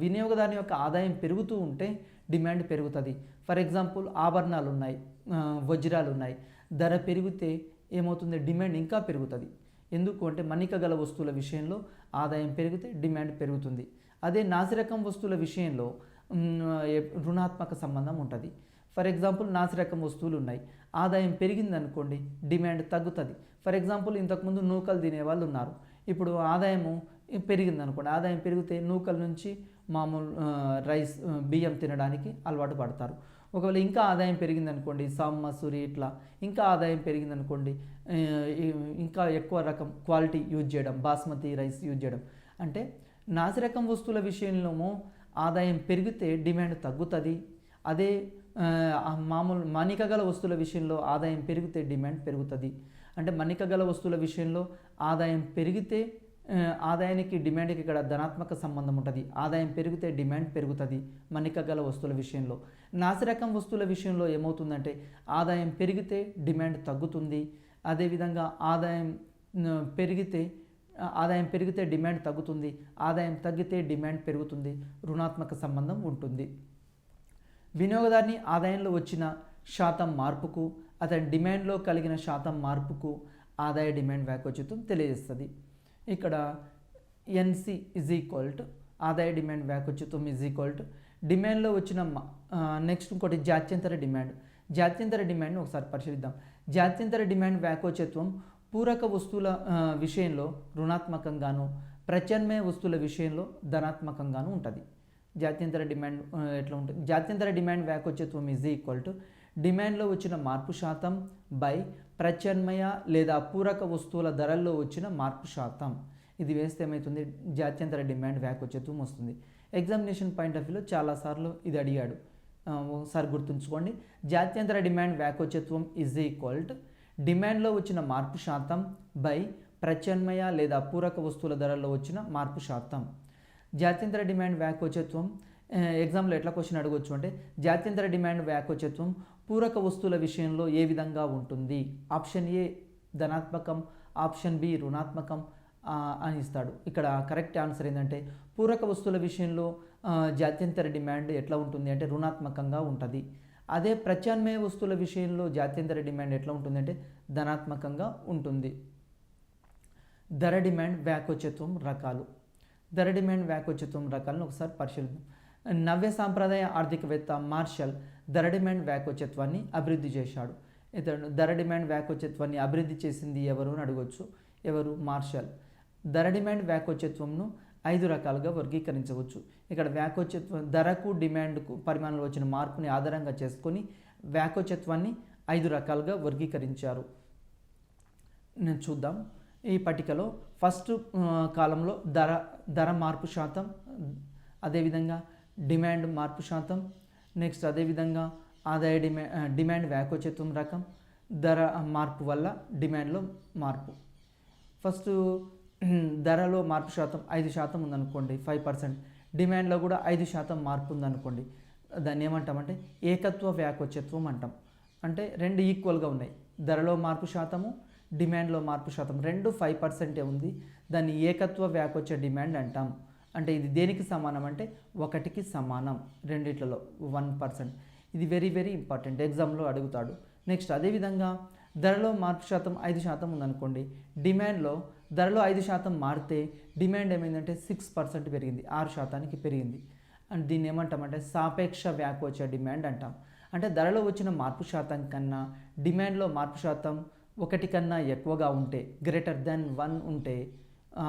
వినియోగదారుని యొక్క ఆదాయం పెరుగుతూ ఉంటే డిమాండ్ పెరుగుతుంది. ఫర్ ఎగ్జాంపుల్ ఆభరణాలు ఉన్నాయి, వజ్రాలు ఉన్నాయి, ధర పెరిగితే ఏమవుతుంది? డిమాండ్ ఇంకా పెరుగుతుంది. ఎందుకు అంటే మన్నిక గల వస్తువుల విషయంలో ఆదాయం పెరిగితే డిమాండ్ పెరుగుతుంది. అదే నాసిరకం వస్తువుల విషయంలో రుణాత్మక సంబంధం ఉంటుంది. ఫర్ ఎగ్జాంపుల్ నాసిరకం వస్తువులు ఉన్నాయి, ఆదాయం పెరిగింది అనుకోండి డిమాండ్ తగ్గుతుంది. ఫర్ ఎగ్జాంపుల్ ఇంతకుముందు నూకలు తినేవాళ్ళు ఉన్నారు, ఇప్పుడు ఆదాయము పెరిగింది అనుకోండి, ఆదాయం పెరిగితే నూకల నుంచి మామూలు రైస్ బియ్యం తినడానికి అలవాటు పడతారు. ఒకవేళ ఇంకా ఆదాయం పెరిగింది అనుకోండి, సామ్ మసూరి ఇట్లా ఇంకా ఆదాయం పెరిగింది అనుకోండి, ఇంకా ఎక్కువ రకం క్వాలిటీ యూజ్ చేయడం, బాస్మతి రైస్ యూజ్ చేయడం. అంటే నాసిరకం వస్తువుల విషయంలో ఆదాయం పెరిగితే డిమాండ్ తగ్గుతుంది. అదే మామూలు మన్నిక గల వస్తువుల విషయంలో ఆదాయం పెరిగితే డిమాండ్ పెరుగుతుంది. అంటే మన్నిక గల వస్తువుల విషయంలో ఆదాయం పెరిగితే ఆదాయానికి డిమాండ్కి ఇక్కడ ధనాత్మక సంబంధం ఉంటుంది. ఆదాయం పెరిగితే డిమాండ్ పెరుగుతుంది మన్నిక గల వస్తువుల విషయంలో. నాసిరకం వస్తువుల విషయంలో ఏమవుతుందంటే ఆదాయం పెరిగితే డిమాండ్ తగ్గుతుంది. అదేవిధంగా ఆదాయం పెరిగితే డిమాండ్ తగ్గుతుంది, ఆదాయం తగ్గితే డిమాండ్ పెరుగుతుంది, రుణాత్మక సంబంధం ఉంటుంది. వినియోగదారుని ఆదాయంలో వచ్చిన శాతం మార్పుకు అతని డిమాండ్లో కలిగిన శాతం మార్పుకు ఆదాయ డిమాండ్ వ్యాకోచిత్వం తెలియజేస్తుంది. ఇక్కడ ఎన్సి ఈజ్ ఈక్వల్ టు ఆదాయ డిమాండ్ వ్యాకోచిత్వం ఈజ్ ఈక్వల్ టు డిమాండ్లో వచ్చిన నెక్స్ట్ ఇంకోటి జాత్యంతర డిమాండ్. జాత్యంతర డిమాండ్ని ఒకసారి పరిశీలిద్దాం. జాత్యంతర డిమాండ్ వ్యాకోచత్వం పూరక వస్తువుల విషయంలో రుణాత్మకంగాను, ప్రత్యామ్నాయ వస్తువుల విషయంలో ధనాత్మకంగాను ఉంటుంది. జాత్యంతర డిమాండ్ ఎట్లా ఉంటుంది? జాత్యంతర డిమాండ్ వ్యాకోచత్వం ఈజ్ ఈక్వల్ టు డిమాండ్లో వచ్చిన మార్పు శాతం బై ప్రత్యామ్నాయ లేదా పూరక వస్తువుల ధరల్లో వచ్చిన మార్పు శాతం. ఇది వేస్తే ఏమవుతుంది? జాత్యంతర డిమాండ్ వ్యాకోచత్వం వస్తుంది. ఎగ్జామినేషన్ పాయింట్ ఆఫ్ వ్యూలో చాలాసార్లు ఇది అడిగాడు, ఒకసారి గుర్తుంచుకోండి. జాత్యంతర డిమాండ్ వ్యాకోచత్వం ఈజ్ ఈక్వల్ టు డిమాండ్లో వచ్చిన మార్పు శాతం బై ప్రత్యామ్నాయ లేదా పూరక వస్తువుల ధరల్లో వచ్చిన మార్పు శాతం. జాత్యంతర డిమాండ్ వ్యాకోచత్వం ఎగ్జామ్లో ఎట్లా క్వశ్చన్ అడగవచ్చు అంటే జాత్యంతర డిమాండ్ వ్యాకోచత్వం పూరక వస్తువుల విషయంలో ఏ విధంగా ఉంటుంది? ఆప్షన్ ఏ ధనాత్మకం, ఆప్షన్ బి రుణాత్మకం అని ఇస్తాడు. ఇక్కడ కరెక్ట్ ఆన్సర్ ఏంటంటే పూరక వస్తువుల విషయంలో జాత్యంతర డిమాండ్ ఎట్లా ఉంటుంది అంటే రుణాత్మకంగా ఉంటుంది. అదే ప్రత్యామ్నాయ వస్తువుల విషయంలో జాత్యంతర డిమాండ్ ఎట్లా ఉంటుందంటే ధనాత్మకంగా ఉంటుంది. ధర డిమాండ్ వ్యాకోచత్వం రకాలు. ధర డిమాండ్ వ్యాకోచత్వం రకాలను ఒకసారి పరిశీలిద్దాం. నవ్య సాంప్రదాయ ఆర్థికవేత్త మార్షల్ ధర డిమాండ్ వ్యాకోచత్వాన్ని అభివృద్ధి చేశాడు. ఇతడు ధర డిమాండ్ వ్యాకోచత్వాన్ని అభివృద్ధి చేసింది ఎవరు అని అడగవచ్చు. ఎవరు? మార్షల్. ధర డిమాండ్ వ్యాకోచత్వంను 5 రకాలుగా వర్గీకరించవచ్చు. ఇక్కడ వ్యాకోచత్వం ధరకు డిమాండ్కు పరిమాణంలో వచ్చిన మార్పుని ఆధారంగా చేసుకొని వ్యాకోచత్వాన్ని 5 రకాలుగా వర్గీకరించారు. నేను చూద్దాం ఈ పట్టికలో. ఫస్ట్ కాలంలో ధర మార్పు శాతం, అదేవిధంగా డిమాండ్ మార్పు శాతం, నెక్స్ట్ అదేవిధంగా ఆదాయ డిమాండ్ వ్యాకోచత్వం రకం, ధర మార్పు వల్ల డిమాండ్లో మార్పు. ఫస్ట్ ధరలో మార్పు శాతం 5% ఉందనుకోండి, 5%. డిమాండ్లో కూడా 5% మార్పు ఉందనుకోండి, దాన్ని ఏమంటామంటే ఏకత్వ వ్యాకోచత్వం అంటాం. అంటే రెండు ఈక్వల్గా ఉన్నాయి, ధరలో మార్పు శాతము డిమాండ్లో మార్పు శాతం రెండు 5% ఉంది, దాన్ని ఏకత్వ వ్యాకోచ డిమాండ్ అంటాం. అంటే ఇది దేనికి సమానం అంటే 1కి సమానం, రెండిట్లలో 1%. ఇది వెరీ వెరీ ఇంపార్టెంట్, ఎగ్జామ్లో అడుగుతాడు. నెక్స్ట్ అదేవిధంగా ధరలో మార్పు శాతం 5% ఉందనుకోండి, డిమాండ్లో ధరలో 5% మారితే డిమాండ్ ఏమైందంటే 6% పెరిగింది, 6%కి పెరిగింది. అండ్ దీన్ని ఏమంటామంటే సాపేక్ష వ్యాకోచ డిమాండ్ అంటాం. అంటే ధరలో వచ్చిన మార్పు శాతం కన్నా డిమాండ్లో మార్పు శాతం ఒకటి కన్నా ఎక్కువగా ఉంటే గ్రేటర్ దెన్ 1 ఉంటే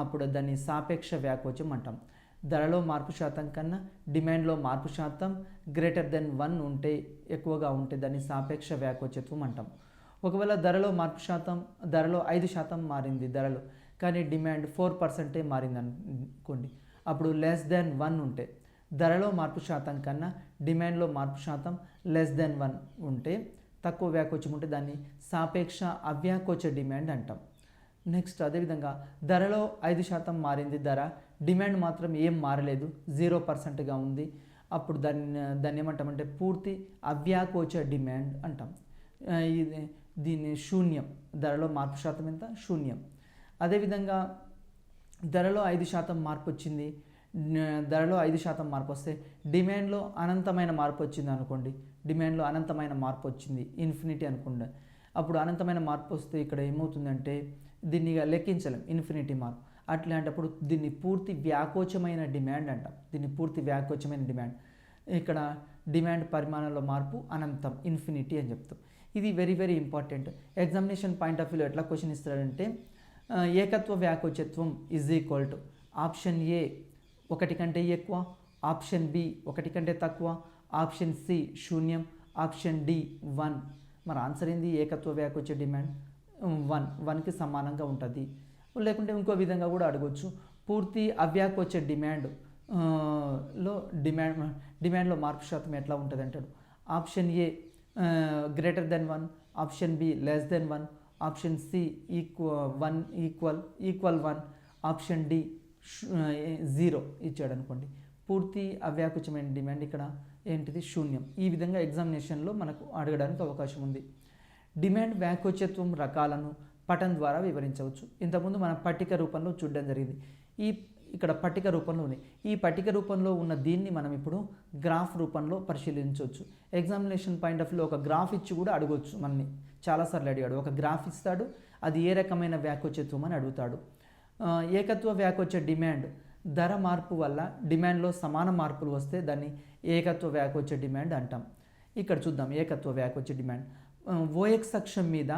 అప్పుడు దాన్ని సాపేక్ష వ్యాకోచం అంటాం. ధరలో మార్పు శాతం కన్నా డిమాండ్లో మార్పు శాతం గ్రేటర్ దెన్ 1 ఉంటే ఎక్కువగా ఉంటే దాన్ని సాపేక్ష వ్యాకోచత్వం అంటాం. ఒకవేళ ధరలో మార్పు శాతం ధరలో 5% మారింది ధరలో, కానీ డిమాండ్ 4% మారింది అనుకోండి, అప్పుడు లెస్ దెన్ 1 ఉంటే ధరలో మార్పు శాతం కన్నా డిమాండ్లో మార్పు శాతం లెస్ దెన్ 1 ఉంటే తక్కువ వ్యాకోచం ఉంటే దాన్ని సాపేక్ష అవ్యాకోచ డిమాండ్ అంటాం. నెక్స్ట్ అదేవిధంగా ధరలో 5% మారింది ధర, డిమాండ్ మాత్రం ఏం మారలేదు 0%గా ఉంది, అప్పుడు దాన్ని ఏమంటామంటే పూర్తి అవ్యాకోచ డిమాండ్ అంటాం. దీన్ని శూన్యం, ధరలో మార్పు శాతం ఎంత శూన్యం. అదేవిధంగా ధరలో 5% మార్పు వచ్చింది, ధరలో 5% మార్పు వస్తే డిమాండ్లో అనంతమైన మార్పు వచ్చింది అనుకోండి, డిమాండ్లో అనంతమైన మార్పు వచ్చింది ఇన్ఫినిటీ అనుకోండి, అప్పుడు అనంతమైన మార్పు వస్తే ఇక్కడ ఏమవుతుందంటే దీన్ని లెక్కించలేం ఇన్ఫినిటీ మార్పు. అట్లాంటప్పుడు దీన్ని పూర్తి వ్యాకోచమైన డిమాండ్ అంటాం. దీన్ని పూర్తి వ్యాకోచమైన డిమాండ్. ఇక్కడ డిమాండ్ పరిమాణంలో మార్పు అనంతం ఇన్ఫినిటీ అని చెప్తాం. ఇది very very important. Examination point of వ్యూలో ఎట్లా క్వశ్చన్ ఇస్తాడంటే ఏకత్వ వ్యాకోచత్వం is equal to option A 1 కంటే ఎక్కువ, ఆప్షన్ బి 1 కంటే తక్కువ, ఆప్షన్ సి శూన్యం, ఆప్షన్ డి 1. మరి ఆన్సర్ ఏంది? ఏకత్వ వ్యాకోచ డిమాండ్ 1కి సమానంగా ఉంటుంది. లేకుంటే ఇంకో విధంగా కూడా అడగవచ్చు, పూర్తి అవ్యాకోచ డిమాండ్లో మార్పు శాతం ఎట్లా ఉంటుంది అంటాడు. Option A greater than 1, option B less than 1, option C equal 1, option D 0 ఇచ్చాడు అనుకోండి. పూర్తి అవ్యాకోచమైన డిమాండ్ ఇక్కడ ఏంటిది? శూన్యం. ఈ విధంగా ఎగ్జామినేషన్లో మనకు అడగడానికి అవకాశం ఉంది. డిమాండ్ వ్యాకోచత్వం రకాలను పటం ద్వారా వివరించవచ్చు. ఇంతకుముందు మనం పట్టిక రూపంలో చూడడం జరిగింది. ఇక్కడ పట్టిక రూపంలో ఉంది. ఈ పట్టిక రూపంలో ఉన్న దీన్ని మనం ఇప్పుడు గ్రాఫ్ రూపంలో పరిశీలించవచ్చు. ఎగ్జామినేషన్ పాయింట్ ఆఫ్ వ్యూలో ఒక గ్రాఫ్ ఇచ్చి కూడా అడగవచ్చు. మనని చాలాసార్లు అడిగాడు. ఒక గ్రాఫ్ ఇస్తాడు, అది ఏ రకమైన వ్యాకోచత్వం అని అడుగుతాడు. ఏకత్వ వ్యాకోచ డిమాండ్ ధర మార్పు వల్ల డిమాండ్లో సమాన మార్పులు వస్తే దాన్ని ఏకత్వ వ్యాకోచ డిమాండ్ అంటాం. ఇక్కడ చూద్దాం ఏకత్వ వ్యాకోచ డిమాండ్. ఓఎక్స్ అక్షం మీద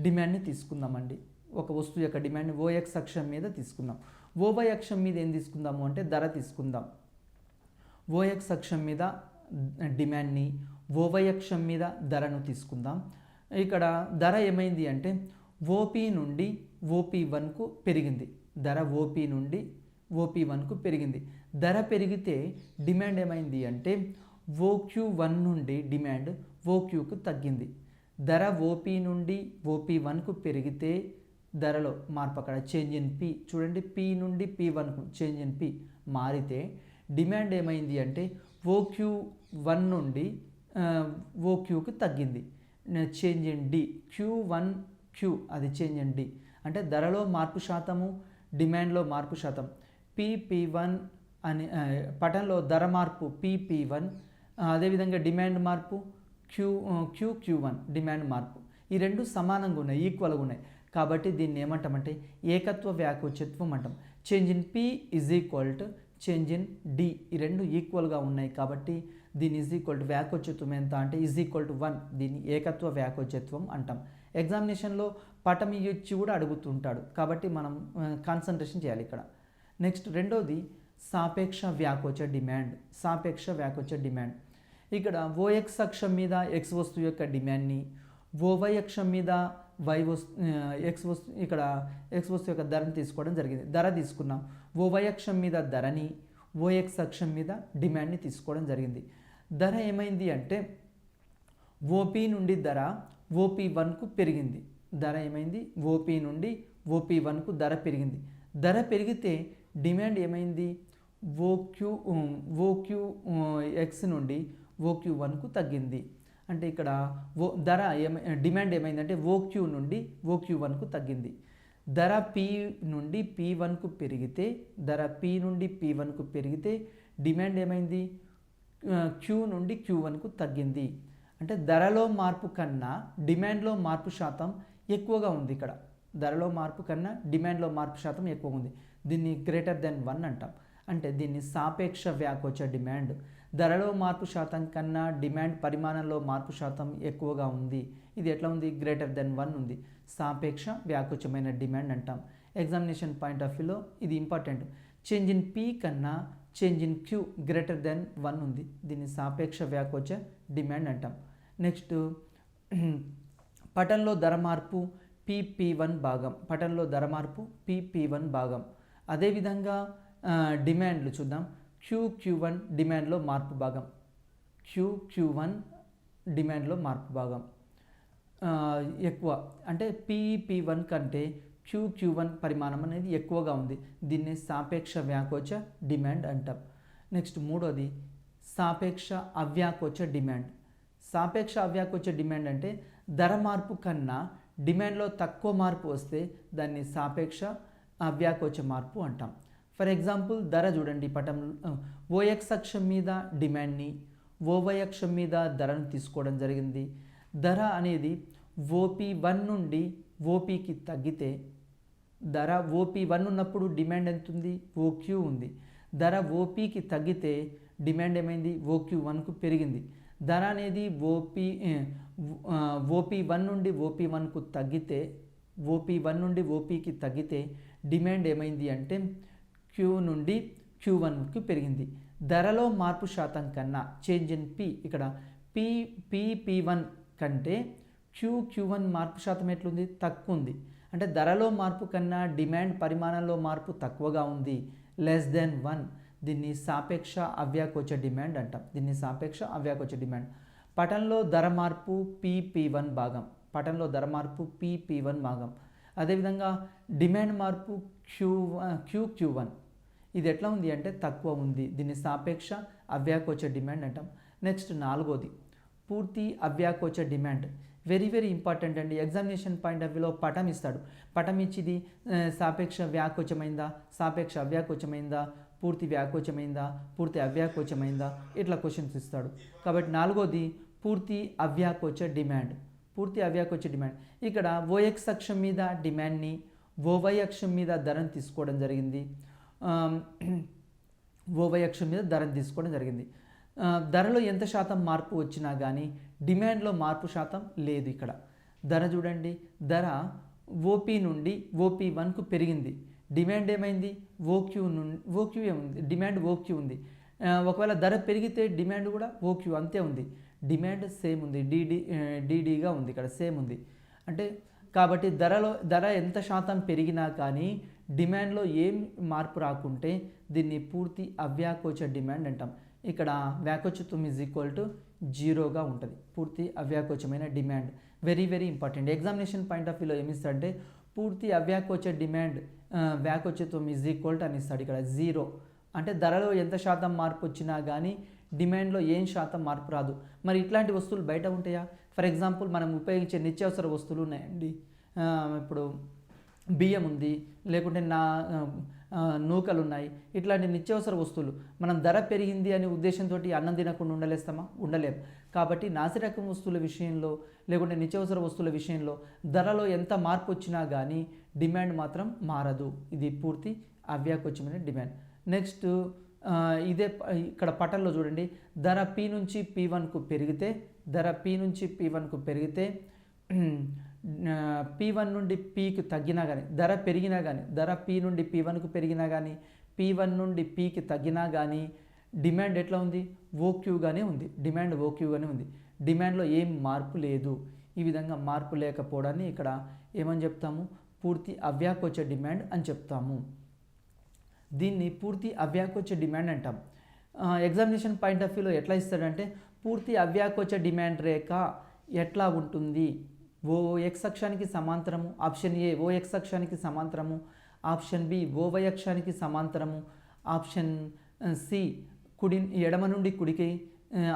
డిమాండ్ని తీసుకుందామండి. ఒక వస్తువు యొక్క డిమాండ్ ఓఎక్స్ అక్షం మీద తీసుకుందాం. ఓవై అక్షం మీద ఏం తీసుకుందాము అంటే ధర తీసుకుందాం. ఓఎక్స్ అక్షం మీద డిమాండ్ని, ఓవై అక్షం మీద ధరను తీసుకుందాం. ఇక్కడ ధర ఏమైంది అంటే ఓపీ నుండి ఓపీ1కు పెరిగింది. ధర ఓపీ నుండి ఓపీ1కు పెరిగింది. ధర పెరిగితే డిమాండ్ ఏమైంది అంటే ఓక్యూ1 నుండి డిమాండ్ ఓక్యూకు తగ్గింది. ధర ఓపీ నుండి ఓపీ1కు పెరిగితే ధరలో మార్పు, అక్కడ చేంజ్ ఇన్ పి చూడండి, పి నుండి పి1కు చేంజ్ ఇన్ పి మారితే డిమాండ్ ఏమైంది అంటే ఓక్యూ1 నుండి ఓక్యూకు తగ్గింది. చేంజ్ ఇన్ డి క్యూ1 క్యూ అది చేంజ్ ఇన్ డి అంటే ధరలో మార్పు శాతము, డిమాండ్లో మార్పు శాతం. పి1 అని పటంలో ధర మార్పు పి1, అదేవిధంగా డిమాండ్ మార్పు క్యూ1 డిమాండ్ మార్పు. ఈ రెండు సమానంగా ఉన్నాయి, ఈక్వల్గా ఉన్నాయి. కాబట్టి దీన్ని ఏమంటామంటే ఏకత్వ వ్యాకోచత్వం అంటాం. Change in P is equal to change in D, ఈ రెండు ఈక్వల్గా ఉన్నాయి. కాబట్టి దీని ఈజ్ ఈక్వల్ టు వ్యాకోచత్వం ఎంత అంటే ఈజ్ ఈక్వల్ టు 1. దీన్ని ఏకత్వ వ్యాకోచత్వం అంటాం. ఎగ్జామినేషన్లో పటం ఇచ్చి కూడా అడుగుతుంటాడు, కాబట్టి మనం కాన్సన్ట్రేషన్ చేయాలి ఇక్కడ. నెక్స్ట్ రెండోది సాపేక్ష వ్యాకోచ డిమాండ్. సాపేక్ష వ్యాకోచ డిమాండ్ ఇక్కడ ఓఎక్స్ అక్షం మీద ఎక్స్ వస్తువు యొక్క డిమాండ్ని, ఓవై అక్షం మీద ఎక్స్ వస్తువు ఇక్కడ ఎక్స్ వస్తువు యొక్క ధరని తీసుకోవడం జరిగింది. ధర తీసుకున్నాం. ఓవై అక్షం మీద ధరని, ఓఎక్స్ అక్షం మీద డిమాండ్ని తీసుకోవడం జరిగింది. ధర ఏమైంది అంటే ఓపీ నుండి ధర ఓపీ1కు పెరిగింది. ధర ఏమైంది? ఓపీ నుండి ఓపీ1కు ధర పెరిగింది. ధర పెరిగితే డిమాండ్ ఏమైంది? ఓక్యూ ఎక్స్ నుండి ఓక్యూ1కు తగ్గింది. అంటే ఇక్కడ ధర డిమాండ్ ఏమైందంటే ఓక్యూ నుండి ఓక్యూ1కు తగ్గింది. ధర పి నుండి పి1కు పెరిగితే, ధర పి నుండి పి1కు పెరిగితే డిమాండ్ ఏమైంది? క్యూ నుండి క్యూ1కు తగ్గింది. అంటే ధరలో మార్పు కన్నా డిమాండ్లో మార్పు శాతం ఎక్కువగా ఉంది. ఇక్కడ ధరలో మార్పు కన్నా డిమాండ్లో మార్పు శాతం ఎక్కువగా ఉంది. దీన్ని గ్రేటర్ దెన్ 1 అంటాం. అంటే దీన్ని సాపేక్ష వ్యాకోచ డిమాండ్. ధరలో మార్పు శాతం కన్నా డిమాండ్ పరిమాణంలో మార్పు శాతం ఎక్కువగా ఉంది. ఇది ఎట్లా ఉంది? గ్రేటర్ దెన్ 1 ఉంది. సాపేక్ష వ్యాకోచమైన డిమాండ్ అంటాం. ఎగ్జామినేషన్ పాయింట్ ఆఫ్ వ్యూలో ఇది ఇంపార్టెంట్. చేంజ్ ఇన్ పీ కన్నా change in Q greater than 1 ఉంది. దీన్ని సాపేక్ష వ్యాకోచ డిమాండ్ అంటాం. నెక్స్ట్ పటంలో ధర మార్పు PP1 భాగం. పటంలో ధర మార్పు PP1 భాగం. అదేవిధంగా డిమాండ్లు చూద్దాం. QQ1 డిమాండ్లో మార్పు భాగం. QQ1 డిమాండ్లో మార్పు భాగం ఎక్కువ, అంటే PP1 కంటే QQ1 పరిమాణం అనేది ఎక్కువగా ఉంది. దీన్ని సాపేక్ష వ్యాకోచ డిమాండ్ అంటాం. నెక్స్ట్ మూడోది సాపేక్ష అవ్యాకోచ డిమాండ్. సాపేక్ష అవ్యాకోచ డిమాండ్ అంటే ధర మార్పు కన్నా డిమాండ్లో తక్కువ మార్పు వస్తే దాన్ని సాపేక్ష అవ్యాకోచ మార్పు అంటాం. ఫర్ ఎగ్జాంపుల్ ధర చూడండి, పటంలో OX అక్షం మీద డిమాండ్ని, OY అక్షం మీద ధరను తీసుకోవడం జరిగింది. ధర అనేది OP1 నుండి OPకి తగ్గితే, ధర OP1 ఉన్నప్పుడు డిమాండ్ ఎంత ఉంది? OQ ఉంది. ధర OPకి తగ్గితే డిమాండ్ ఏమైంది? OQ1కు పెరిగింది. ధర అనేది OP1 నుండి OP1కు తగ్గితే, OP1 నుండి OPకి తగ్గితే డిమాండ్ ఏమైంది అంటే Q నుండి Q1కి పెరిగింది. ధరలో మార్పు శాతం కన్నా చేంజ్ ఇన్ P, ఇక్కడ PP1 కంటే QQ1 మార్పు శాతం ఎట్లుంది? తక్కువ ఉంది. అంటే ధరలో మార్పు కన్నా డిమాండ్ పరిమాణంలో మార్పు తక్కువగా ఉంది, లెస్ దెన్ 1. దీన్ని సాపేక్ష అవ్యాకోచ డిమాండ్ అంటాం. దీన్ని సాపేక్ష అవ్యాకోచ డిమాండ్. పటంలో ధర మార్పు PP1 భాగం. పటంలో ధర మార్పు PP1 భాగం. అదేవిధంగా డిమాండ్ మార్పు QQ1 ఇది ఎట్లా ఉంది అంటే తక్కువ ఉంది. దీన్ని సాపేక్ష అవ్యాకోచ డిమాండ్ అంటాం. నెక్స్ట్ నాలుగోది పూర్తి అవ్యాకోచ డిమాండ్. వెరీ వెరీ ఇంపార్టెంట్ అండి. ఎగ్జామినేషన్ పాయింట్ ఆఫ్ వ్యూలో పటం ఇస్తాడు. పటం ఇచ్చిది సాపేక్ష వ్యాకోచమైందా, సాపేక్ష అవ్యాకోచమైందా, పూర్తి వ్యాకోచమైందా, పూర్తి అవ్యాకోచమైందా, ఇట్లా క్వశ్చన్స్ ఇస్తాడు. కాబట్టి నాలుగోది పూర్తి అవ్యాకోచ డిమాండ్. పూర్తి అవ్యాకోచ డిమాండ్. ఇక్కడ OX అక్షం మీద డిమాండ్ని, OY అక్షం మీద ధరను తీసుకోవడం జరిగింది. OY అక్షం మీద ధరను తీసుకోవడం జరిగింది. ధరలో ఎంత శాతం మార్పు వచ్చినా కానీ డిమాండ్లో మార్పు శాతం లేదు. ఇక్కడ ధర చూడండి, ధర OP నుండి OP1కు పెరిగింది. డిమాండ్ ఏమైంది? OQ నుండి OQ ఏముంది? డిమాండ్ OQ ఉంది. ఒకవేళ ధర పెరిగితే డిమాండ్ కూడా OQ అంతే ఉంది. డిమాండ్ సేమ్ ఉంది, DDగా ఉంది, ఇక్కడ సేమ్ ఉంది. అంటే కాబట్టి ధర ఎంత శాతం పెరిగినా కానీ డిమాండ్లో ఏం మార్పు రాకుంటే దీన్ని పూర్తి అవ్యాకోచ డిమాండ్ అంటాం. ఇక్కడ వ్యాకోచత్వం =0గా ఉంటుంది. పూర్తి అవ్యాకోచమైన demand. Very very important. Examination point of వ్యూలో ఏమిస్తాడంటే పూర్తి అవ్యాకోచ డిమాండ్ వ్యాకోచత్వం అని ఇస్తాడు. ఇక్కడ 0 అంటే ధరలో ఎంత శాతం మార్పు వచ్చినా కానీ డిమాండ్లో ఏం శాతం మార్పు రాదు. మరి ఇట్లాంటి వస్తువులు బయట ఉంటాయా? ఫర్ ఎగ్జాంపుల్ మనం ఉపయోగించే నిత్యావసర వస్తువులు ఉన్నాయండి. ఇప్పుడు బియ్యం ఉంది, లేకుంటే నూకలు ఉన్నాయి. ఇట్లాంటి నిత్యావసర వస్తువులు మనం ధర పెరిగింది అనే ఉద్దేశంతో అన్నం తినకుండా ఉండలేస్తామా? ఉండలేము. కాబట్టి నాసిరకం వస్తువుల విషయంలో, లేకుంటే నిత్యావసర వస్తువుల విషయంలో ధరలో ఎంత మార్పు వచ్చినా కానీ డిమాండ్ మాత్రం మారదు. ఇది పూర్తి అవ్యాకోచమైన డిమాండ్. నెక్స్ట్ ఇదే ఇక్కడ పటంలో చూడండి, ధర P నుంచి P1కు పెరిగితే, ధర P నుంచి P1కు పెరిగితే, P1 నుండి Pకి తగ్గినా కానీ, ధర పెరిగినా కానీ, ధర P నుండి P1కు పెరిగినా కానీ, P1 నుండి Pకి తగ్గినా కానీ డిమాండ్ ఎట్లా ఉంది? OQగానే ఉంది. డిమాండ్ OQగానే ఉంది. డిమాండ్లో ఏం మార్పు లేదు. ఈ విధంగా మార్పు లేకపోవడాన్ని ఇక్కడ ఏమని చెప్తాము? పూర్తి అవ్యాకోచ డిమాండ్ అని చెప్తాము. దీన్ని పూర్తి అవ్యాకోచ డిమాండ్ అంటాం. ఎగ్జామినేషన్ పాయింట్ ఆఫ్ వ్యూలో ఎట్లా ఇస్తాడంటే పూర్తి అవ్యాకోచ డిమాండ్ రేఖ ఎట్లా ఉంటుంది? OX అక్షానికి సమాంతరము. ఆప్షన్ ఏ OX అక్షానికి సమాంతరము, ఆప్షన్ బి OY అక్షానికి సమాంతరము, ఆప్షన్ సి ఎడమ నుండి కుడికి,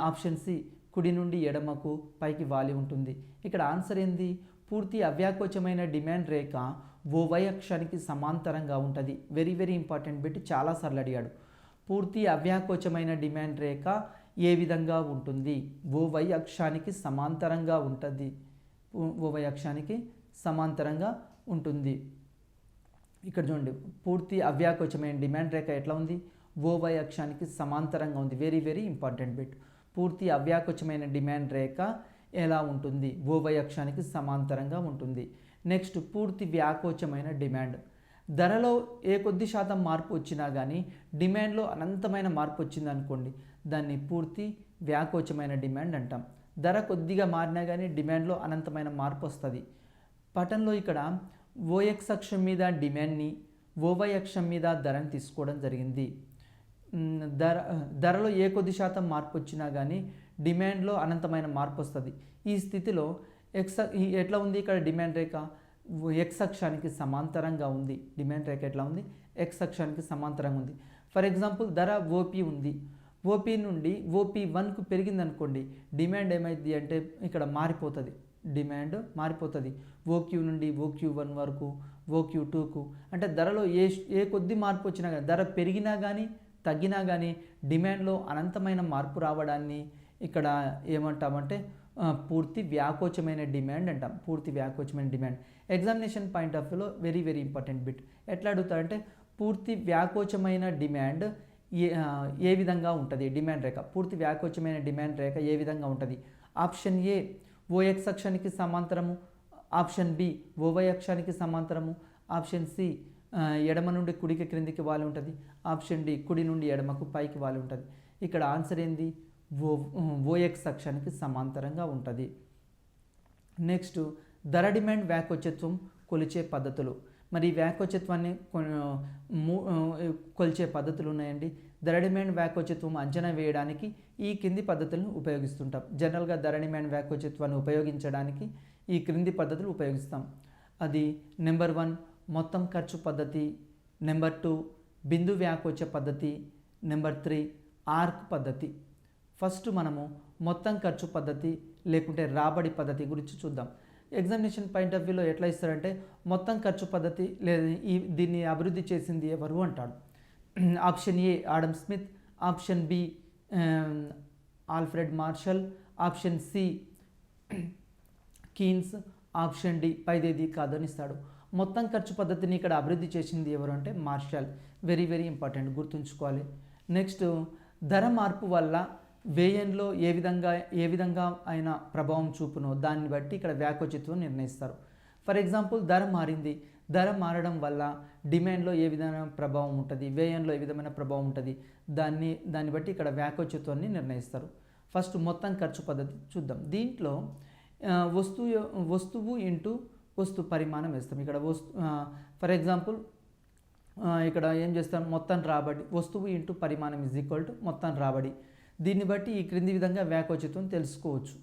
ఆప్షన్ సి కుడి నుండి ఎడమకు పైకి వాలి ఉంటుంది. ఇక్కడ ఆన్సర్ ఏంది? పూర్తి అవ్యాకోచమైన డిమాండ్ రేఖ OY అక్షానికి సమాంతరంగా ఉంటుంది. వెరీ వెరీ ఇంపార్టెంట్ బిట్, చాలాసార్లు అడిగాడు. పూర్తి అవ్యాకోచమైన డిమాండ్ రేఖ ఏ విధంగా ఉంటుంది? OY అక్షానికి సమాంతరంగా ఉంటుంది. OY అక్షానికి సమాంతరంగా ఉంటుంది. ఇక్కడ చూడండి, పూర్తి అవ్యాకోచమైన డిమాండ్ రేఖ ఎట్లా ఉంది? ఓవై అక్షానికి సమాంతరంగా ఉంది. Very very important bit. పూర్తి అవ్యాకోచమైన డిమాండ్ రేఖ ఎలా ఉంటుంది? ఓవై అక్షానికి సమాంతరంగా ఉంటుంది. నెక్స్ట్ పూర్తి వ్యాకోచమైన డిమాండ్. ధరలో ఏ కొద్ది శాతం మార్పు వచ్చినా కానీ డిమాండ్లో అనంతమైన మార్పు వచ్చింది అనుకోండి, దాన్ని పూర్తి వ్యాకోచమైన డిమాండ్ అంటాం. ధర కొద్దిగా మారినా కానీ డిమాండ్లో అనంతమైన మార్పు వస్తుంది. పటంలో ఇక్కడ ఓఎక్స్ అక్షం మీద డిమాండ్ని, ఓవై అక్షం మీద ధరని తీసుకోవడం జరిగింది. ధరలో ఏ కొద్ది శాతం మార్పు వచ్చినా కానీ డిమాండ్లో అనంతమైన మార్పు వస్తుంది. ఈ స్థితిలో ఎట్లా ఉంది ఇక్కడ డిమాండ్ రేఖ? ఎక్స్ అక్షానికి సమాంతరంగా ఉంది. డిమాండ్ రేఖ ఎట్లా ఉంది? ఎక్స్ అక్షానికి సమాంతరంగా ఉంది. ఫర్ ఎగ్జాంపుల్ ధర ఓపీ ఉంది. ఓపీ నుండి OP1కు పెరిగింది అనుకోండి, డిమాండ్ ఏమైంది అంటే ఇక్కడ మారిపోతుంది. డిమాండ్ మారిపోతుంది. OQ నుండి OQ1 వరకు, OQ2కు. అంటే ధరలో ఏ కొద్ది మార్పు వచ్చినా కానీ, ధర పెరిగినా కానీ తగ్గినా కానీ డిమాండ్లో అనంతమైన మార్పు రావడాన్ని ఇక్కడ ఏమంటామంటే పూర్తి వ్యాకోచమైన డిమాండ్ అంటాం. పూర్తి వ్యాకోచమైన డిమాండ్ ఎగ్జామినేషన్ పాయింట్ ఆఫ్ వ్యూలో వెరీ వెరీ ఇంపార్టెంట్ బిట్. ఎట్లా అడుగుతారంటే పూర్తి వ్యాకోచమైన డిమాండ్ ఏ విధంగా ఉంటుంది? డిమాండ్ రేఖ, పూర్తి వ్యాకోచమైన డిమాండ్ రేఖ ఏ విధంగా ఉంటుంది? ఆప్షన్ ఏ ఓఎక్స్ అక్షానికి సమాంతరము, ఆప్షన్ బి ఓవై అక్షానికి సమాంతరము, ఆప్షన్ సి ఎడమ నుండి కుడికి క్రిందికి వాలి ఉంటుంది, ఆప్షన్ డి కుడి నుండి ఎడమకు పైకి వాలి ఉంటుంది. ఇక్కడ ఆన్సర్ ఏంది? ఓఎక్స్ అక్షానికి సమాంతరంగా ఉంటుంది. నెక్స్ట్ ధర డిమాండ్ వ్యాకోచత్వం కొలిచే పద్ధతులు. మరి వ్యాకోచత్వాన్ని కొలిచే పద్ధతులు ఉన్నాయండి. ధర డిమాండ్ వ్యాకోచత్వం అంచనా వేయడానికి ఈ కింది పద్ధతులను ఉపయోగిస్తుంటాం. జనరల్గా ధర డిమాండ్ వ్యాకోచత్వాన్ని ఉపయోగించడానికి ఈ క్రింది పద్ధతులు ఉపయోగిస్తాం. అది నెంబర్ 1 మొత్తం ఖర్చు పద్ధతి, నెంబర్ 2 బిందు వ్యాకోచ పద్ధతి, నెంబర్ 3 ఆర్క్ పద్ధతి. ఫస్ట్ మనము మొత్తం ఖర్చు పద్ధతి లేకుంటే రాబడి పద్ధతి గురించి చూద్దాం. ఎగ్జామినేషన్ పాయింట్ ఆఫ్ వ్యూలో ఎట్లా ఇస్తారంటే మొత్తం ఖర్చు పద్ధతి లేదా దీన్ని అభివృద్ధి చేసింది ఎవరు అంటాడు. Option A Adam Smith, option B Alfred Marshall, option C Keynes, option D పైదేది కాదని ఇస్తాడు. మొత్తం ఖర్చు పద్ధతిని ఇక్కడ అభివృద్ధి చేసింది ఎవరు అంటే మార్షల్. వెరీ వెరీ ఇంపార్టెంట్, గుర్తుంచుకోవాలి. నెక్స్ట్ ధర మార్పు వల్ల వ్యయంలో ఏ విధంగా అయినా ప్రభావం చూపునో దాన్ని బట్టి ఇక్కడ వ్యాకోచత్వం నిర్ణయిస్తారు. ఫర్ ఎగ్జాంపుల్ ధర మారింది, ధర మారడం వల్ల డిమాండ్లో ఏ విధమైన ప్రభావం ఉంటుంది, వ్యయంలో ఏ విధమైన ప్రభావం ఉంటుంది, దాన్ని బట్టి ఇక్కడ వ్యాకోచత్వాన్ని నిర్ణయిస్తారు. ఫస్ట్ మొత్తం ఖర్చు పద్ధతి చూద్దాం. దీంట్లో వస్తువు ఇంటూ వస్తు పరిమాణం వేస్తాం. ఇక్కడ ఫర్ ఎగ్జాంపుల్ ఇక్కడ ఏం చేస్తాం? మొత్తం రాబడి, వస్తువు ఇంటూ పరిమాణం ఈజ్ ఈక్వల్ టు మొత్తం రాబడి. దీన్ని బట్టి ఈ క్రింది విధంగా వ్యాకోచత్వం తెలుసుకోవచ్చు.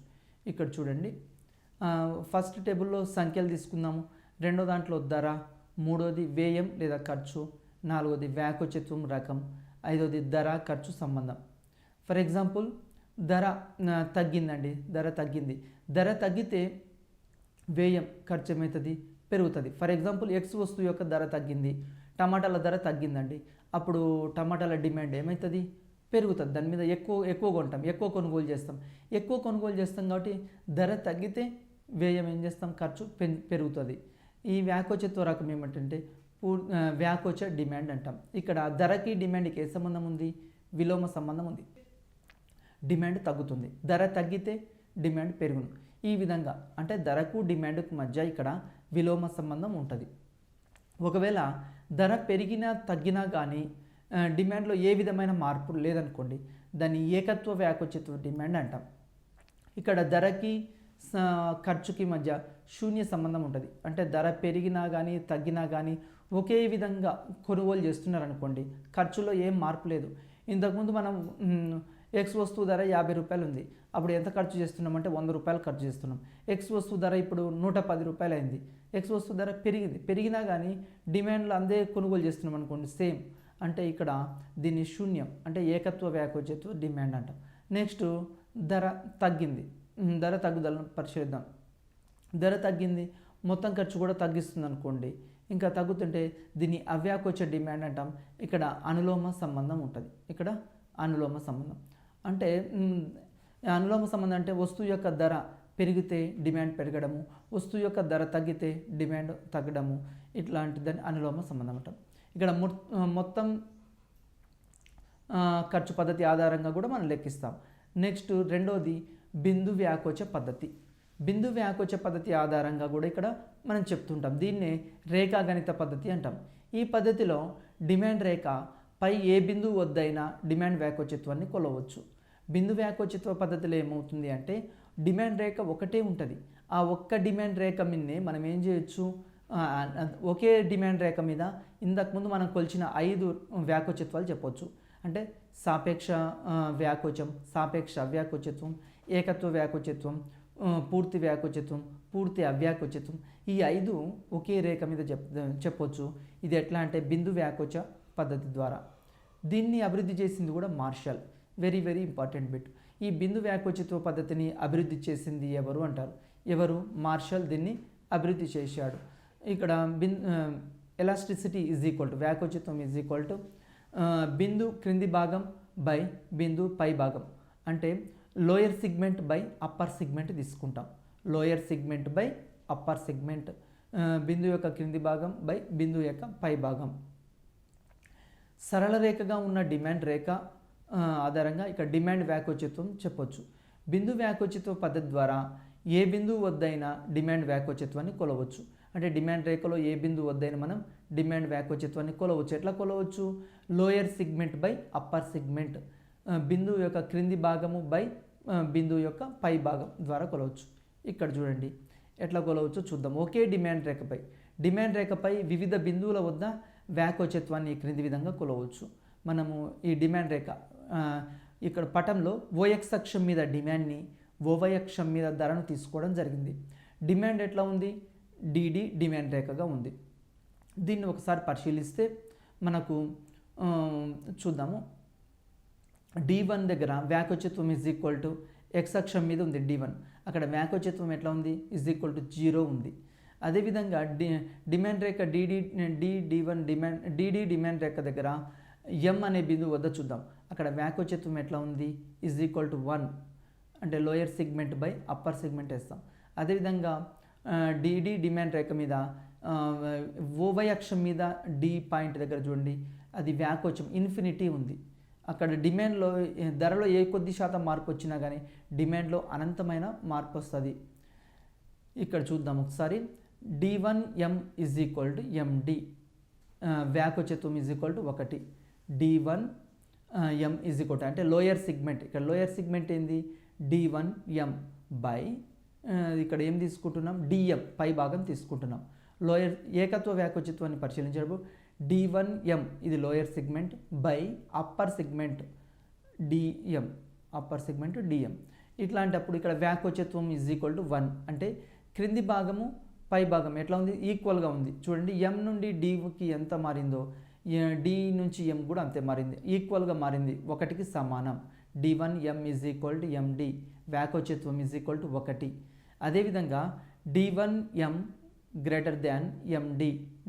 ఇక్కడ చూడండి, ఫస్ట్ టేబుల్లో సంఖ్యలు తీసుకుందాము. రెండో దాంట్లో ధర, మూడోది వ్యయం లేదా ఖర్చు, నాలుగోది వ్యాకోచత్వం రకం, ఐదోది ధర ఖర్చు సంబంధం. ఫర్ ఎగ్జాంపుల్ ధర తగ్గిందండి, ధర తగ్గింది. ధర తగ్గితే వ్యయం ఖర్చు ఏమవుతుంది? పెరుగుతుంది. ఫర్ ఎగ్జాంపుల్ ఎక్స్ వస్తువు యొక్క ధర తగ్గింది, టమాటాల ధర తగ్గిందండి. అప్పుడు టమాటాల డిమాండ్ ఏమవుతుంది? పెరుగుతుంది. దాని మీద ఎక్కువ కొంటాం, ఎక్కువ కొనుగోలు చేస్తాం. ఎక్కువ కొనుగోలు చేస్తాం కాబట్టి ధర తగ్గితే వ్యయం ఏం చేస్తాం? ఖర్చు పెరుగుతుంది. ఈ వ్యాకోచత్వ రకం ఏమిటంటే వ్యాకోచ డిమాండ్ అంటాం. ఇక్కడ ధరకి డిమాండ్కి ఏ సంబంధం ఉంది? విలోమ సంబంధం ఉంది. డిమాండ్ తగ్గుతుంది, ధర తగ్గితే డిమాండ్ పెరుగును. ఈ విధంగా అంటే ధరకు డిమాండ్కు మధ్య ఇక్కడ విలోమ సంబంధం ఉంటుంది. ఒకవేళ ధర పెరిగినా తగ్గినా కానీ డిమాండ్లో ఏ విధమైన మార్పు లేదనుకోండి, దాన్ని ఏకత్వ వ్యాకోచత్వ డిమాండ్ అంటాం. ఇక్కడ ధరకి ఖర్చుకి మధ్య శూన్య సంబంధం ఉంటుంది. అంటే ధర పెరిగినా కానీ తగ్గినా కానీ ఒకే విధంగా కొనుగోలు చేస్తున్నారనుకోండి, ఖర్చులో ఏం మార్పు లేదు. ఇంతకుముందు మనం ఎక్స్ వస్తువు ధర 50 రూపాయలు ఉంది, అప్పుడు ఎంత ఖర్చు చేస్తున్నామంటే 100 రూపాయలు ఖర్చు చేస్తున్నాం. ఎక్స్ వస్తువు ధర ఇప్పుడు 110 రూపాయలు అయింది. ఎక్స్ వస్తువు ధర పెరిగినా కానీ డిమాండ్లో అందే కొనుగోలు చేస్తున్నాం అనుకోండి, సేమ్. అంటే ఇక్కడ దీన్ని శూన్యం అంటే ఏకత్వ వ్యాకోచత్వ డిమాండ్ అంటాం. నెక్స్ట్ ధర తగ్గింది, ధర తగ్గుదలను పరిశీలిద్దాం. ధర తగ్గింది, మొత్తం ఖర్చు కూడా తగ్గిస్తుంది అనుకోండి, ఇంకా తగ్గుతుంటే దీన్ని అవ్యాకోచ డిమాండ్ అంటాం. ఇక్కడ అనులోమ సంబంధం ఉంటుంది. ఇక్కడ అనులోమ సంబంధం అంటే అనులోమ సంబంధం అంటే వస్తువు యొక్క ధర పెరిగితే డిమాండ్ పెరగడము, వస్తువు యొక్క ధర తగ్గితే డిమాండ్ తగ్గడము, ఇట్లాంటిదని అనులోమ సంబంధం అంటాం. ఇక్కడ మొత్తం ఖర్చు పద్ధతి ఆధారంగా కూడా మనం లెక్కిస్తాం. నెక్స్ట్ రెండోది బిందు వ్యాకోచ పద్ధతి. బిందు వ్యాకోచ పద్ధతి ఆధారంగా కూడా ఇక్కడ మనం చెప్తుంటాం. దీన్నే రేఖాగణిత పద్ధతి అంటాం. ఈ పద్ధతిలో డిమాండ్ రేఖ పై ఏ బిందువు వద్దైనా డిమాండ్ వ్యాకోచత్వాన్ని కొలవచ్చు. బిందు వ్యాకోచత్వ పద్ధతిలో ఏమవుతుంది అంటే డిమాండ్ రేఖ ఒకటే ఉంటుంది. ఆ ఒక్క డిమాండ్ రేఖ మీదనే మనం ఏం చేయొచ్చు, ఒకే డిమాండ్ రేఖ మీద ఇంతకుముందు మనం కొలిచిన 5 వ్యాకోచత్వాలు చెప్పవచ్చు. అంటే సాపేక్ష వ్యాకోచం, సాపేక్ష అవ్యాకోచత్వం, ఏకత్వ వ్యాకోచత్వం, పూర్తి వ్యాకోచత్వం, పూర్తి అవ్యాకోచత్వం, ఈ 5 ఒకే రేఖ మీద చెప్పొచ్చు. ఇది ఎట్లా అంటే బిందు వ్యాకోచ పద్ధతి ద్వారా. దీన్ని అభివృద్ధి చేసింది కూడా Marshall. Very very important bit. ఈ బిందు వ్యాకోచత్వ పద్ధతిని అభివృద్ధి చేసింది ఎవరు అంటారు. ఎవరు? మార్షల్ దీన్ని అభివృద్ధి చేశాడు. ఇక్కడ ఎలాస్టిసిటీ ఈజ్ ఈక్వల్ టు, వ్యాకోచత్వం ఈజ్ ఈక్వల్ టు బిందు క్రింది భాగం బై బిందు పై భాగం. అంటే lower segment by upper segment తీసుకుంటాం. Lower segment by upper segment, బిందు యొక్క క్రింది భాగం బై బిందు యొక్క పై భాగం. సరళ రేఖగా ఉన్న డిమాండ్ రేఖ ఆధారంగా ఇక్కడ డిమాండ్ వ్యాకోచత్వం చెప్పొచ్చు. బిందు వ్యాకోచత్వ పద్ధతి ద్వారా ఏ బిందువు వద్దైనా డిమాండ్ వ్యాకోచత్వాన్ని కొలవచ్చు. అంటే డిమాండ్ రేఖలో ఏ బిందువు వద్దైనా మనం డిమాండ్ వ్యాకోచత్వాన్ని కొలవచ్చు. ఎట్లా కొలవచ్చు? Lower segment by upper segment, బిందువు యొక్క క్రింది భాగము బై బిందువు యొక్క పై భాగం ద్వారా కొలవచ్చు. ఇక్కడ చూడండి ఎట్లా కొలవచ్చు చూద్దాం. ఒకే డిమాండ్ రేఖపై వివిధ బిందువుల వద్ద వ్యాకోచత్వాన్ని క్రింది విధంగా కొలవచ్చు. మనము ఈ డిమాండ్ రేఖ ఇక్కడ పటంలో ఓఎక్స్ అక్షం మీద డిమాండ్ని, ఓవై అక్షం మీద ధరను తీసుకోవడం జరిగింది. డిమాండ్ ఎట్లా ఉంది? డిడి డిమాండ్ రేఖగా ఉంది. దీన్ని ఒకసారి పరిశీలిస్తే మనకు చూద్దాము. D1 దగ్గర వ్యాకోచత్వం ఈజ్ ఈక్వల్ టు ఎక్స్ అక్షం మీద ఉంది D1. అక్కడ వ్యాకోచత్వం ఎట్లా ఉంది? ఈజ్ ఈక్వల్ టు 0 ఉంది. అదేవిధంగా డిమాండ్ రేఖ డిడి డిమాండ్ రేఖ దగ్గర ఎం అనే బిందువు వద్ద చూద్దాం. అక్కడ వ్యాకోచత్వం ఎట్లా ఉంది? Is equal to 1. అంటే lower segment by upper segment వేస్తాం. అదేవిధంగా డిడి డిమాండ్ రేఖ మీద ఓవై అక్షం మీద డి పాయింట్ దగ్గర చూడండి, అది వ్యాకోచం ఇన్ఫినిటీ ఉంది. అక్కడ డిమాండ్లో ధరలో ఏ కొద్ది శాతం మార్పు వచ్చినా కానీ డిమాండ్లో అనంతమైన మార్పు వస్తుంది. ఇక్కడ చూద్దాం ఒకసారి. D1M is equal to MD, వ్యాకోచత్వం is equal to 1. D1M is equal to అంటే లోయర్ సిగ్మెంట్. ఇక్కడ లోయర్ సిగ్మెంట్ ఏంది? D1M బై ఇక్కడ ఏం తీసుకుంటున్నాం? DM పై భాగం తీసుకుంటున్నాం. లోయర్ ఏకత్వ వ్యాకోచత్వాన్ని పరిశీలించేటప్పుడు D1M ఇది lower segment by upper segment DM, upper segment DM. ఇట్లాంటప్పుడు ఇక్కడ వ్యాకోచత్వం ఈజ్ ఈక్వల్ టు 1. అంటే క్రింది భాగము పై భాగం ఎట్లా ఉంది? ఈక్వల్గా ఉంది. చూడండి M నుండి Dకి ఎంత మారిందో D నుంచి M కూడా అంతే మారింది, ఈక్వల్గా మారింది, 1కి సమానం. D1M is equal to MD, వ్యాకోచత్వం ఈజ్ ఈక్వల్ టు 1. అదేవిధంగా D1M greater than MD,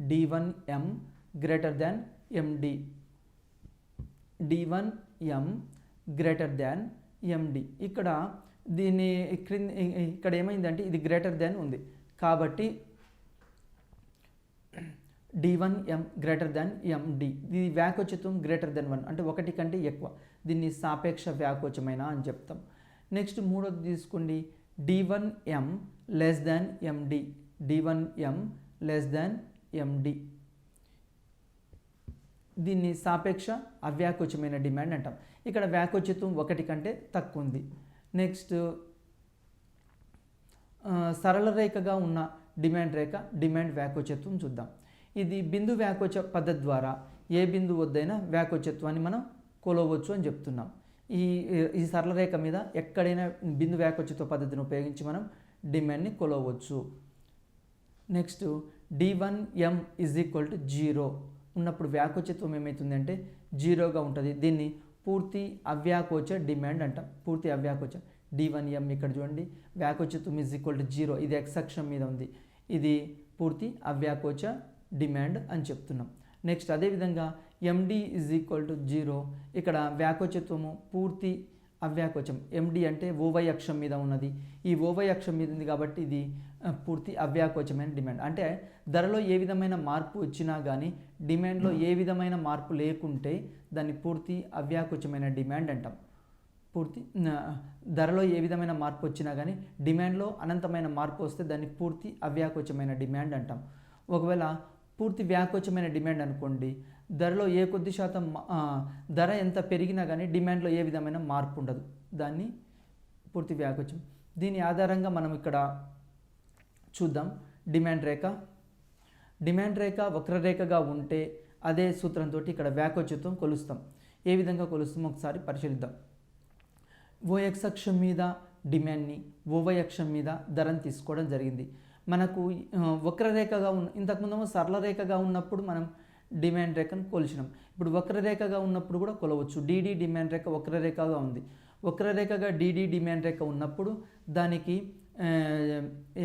D1M greater than MD, D1M greater than MD. ఇక్కడ దీన్ని ఇక్కడ ఏమైందంటే ఇది గ్రేటర్ దాన్ ఉంది కాబట్టి D1M గ్రేటర్ దాన్ MD. ఇది వ్యాకోచత్వం గ్రేటర్ దాన్ 1 అంటే 1 కంటే ఎక్కువ. దీన్ని సాపేక్ష వ్యాకోచమైన అని చెప్తాం. నెక్స్ట్ మూడోది తీసుకోండి. D1M less than MD, D1M less than MD. దీన్ని సాపేక్ష అవ్యాకోచమైన డిమాండ్ అంటాం. ఇక్కడ వ్యాకోచత్వం 1 కంటే తక్కువ ఉంది. నెక్స్ట్ సరళ రేఖగా ఉన్న డిమాండ్ రేఖ డిమాండ్ వ్యాకోచత్వం చూద్దాం. ఇది బిందు వ్యాకోచ పద్ధతి ద్వారా ఏ బిందువు వద్దైనా వ్యాకోచత్వాన్ని మనం కొలవచ్చు అని చెప్తున్నాం. ఈ సరళ రేఖ మీద ఎక్కడైనా బిందు వ్యాకోచత్వ పద్ధతిని ఉపయోగించి మనం డిమాండ్ని కొలవచ్చు. Next D1M is equal to 0 ఉన్నప్పుడు వ్యాకోచత్వం ఏమవుతుందంటే 0గా ఉంటుంది. దీన్ని పూర్తి అవ్యాకోచ డిమాండ్ అంటాం. పూర్తి అవ్యాకోచ D1M ఇక్కడ చూడండి, వ్యాకోచత్వం ఈజ్ ఈక్వల్ టు 0, ఇది ఎక్స్ అక్షం మీద ఉంది, ఇది పూర్తి అవ్యాకోచ డిమాండ్ అని చెప్తున్నాం. నెక్స్ట్ అదేవిధంగా MD ఈజ్ ఈక్వల్ టు 0, ఇక్కడ వ్యాకోచత్వము పూర్తి అవ్యాకోచం. ఎండి అంటే ఓవై అక్షం మీద ఉన్నది. ఈ ఓవై అక్షం మీద ఉంది కాబట్టి ఇది పూర్తి అవ్యాకోచమైన డిమాండ్. అంటే ధరలో ఏ విధమైన మార్పు వచ్చినా కానీ డిమాండ్లో ఏ విధమైన మార్పు లేకుంటే దాన్ని పూర్తి అవ్యాకోచమైన డిమాండ్ అంటాం. పూర్తి ధరలో ఏ విధమైన మార్పు వచ్చినా కానీ డిమాండ్లో అనంతమైన మార్పు వస్తే దాన్ని పూర్తి అవ్యాకోచమైన డిమాండ్ అంటాం. ఒకవేళ పూర్తి వ్యాకోచమైన డిమాండ్ అనుకోండి, ధరలో ఏ కొద్ది శాతం ధర ఎంత పెరిగినా కానీ డిమాండ్లో ఏ విధమైన మార్పు ఉండదు, దాన్ని పూర్తి వ్యాకోచం. దీని ఆధారంగా మనం ఇక్కడ చూద్దాం. డిమాండ్ రేఖ వక్రరేఖగా ఉంటే అదే సూత్రంతో ఇక్కడ వ్యాకోచత్వం కొలుస్తాం. ఏ విధంగా కొలుస్తామో ఒకసారి పరిశీలిద్దాం. ఓఎక్స్ అక్షం మీద డిమాండ్ని, ఓవై అక్షం మీద ధరని తీసుకోవడం జరిగింది. మనకు వక్రరేఖగా ఇంతకుముందు సరళ రేఖగా ఉన్నప్పుడు మనం డిమాండ్ రేఖను కొలిచినాం. ఇప్పుడు వక్రరేఖగా ఉన్నప్పుడు కూడా కొలవచ్చు. డిడి డిమాండ్ రేఖ వక్రరేఖగా ఉంది. వక్రరేఖగా డిడి డిమాండ్ రేఖ ఉన్నప్పుడు దానికి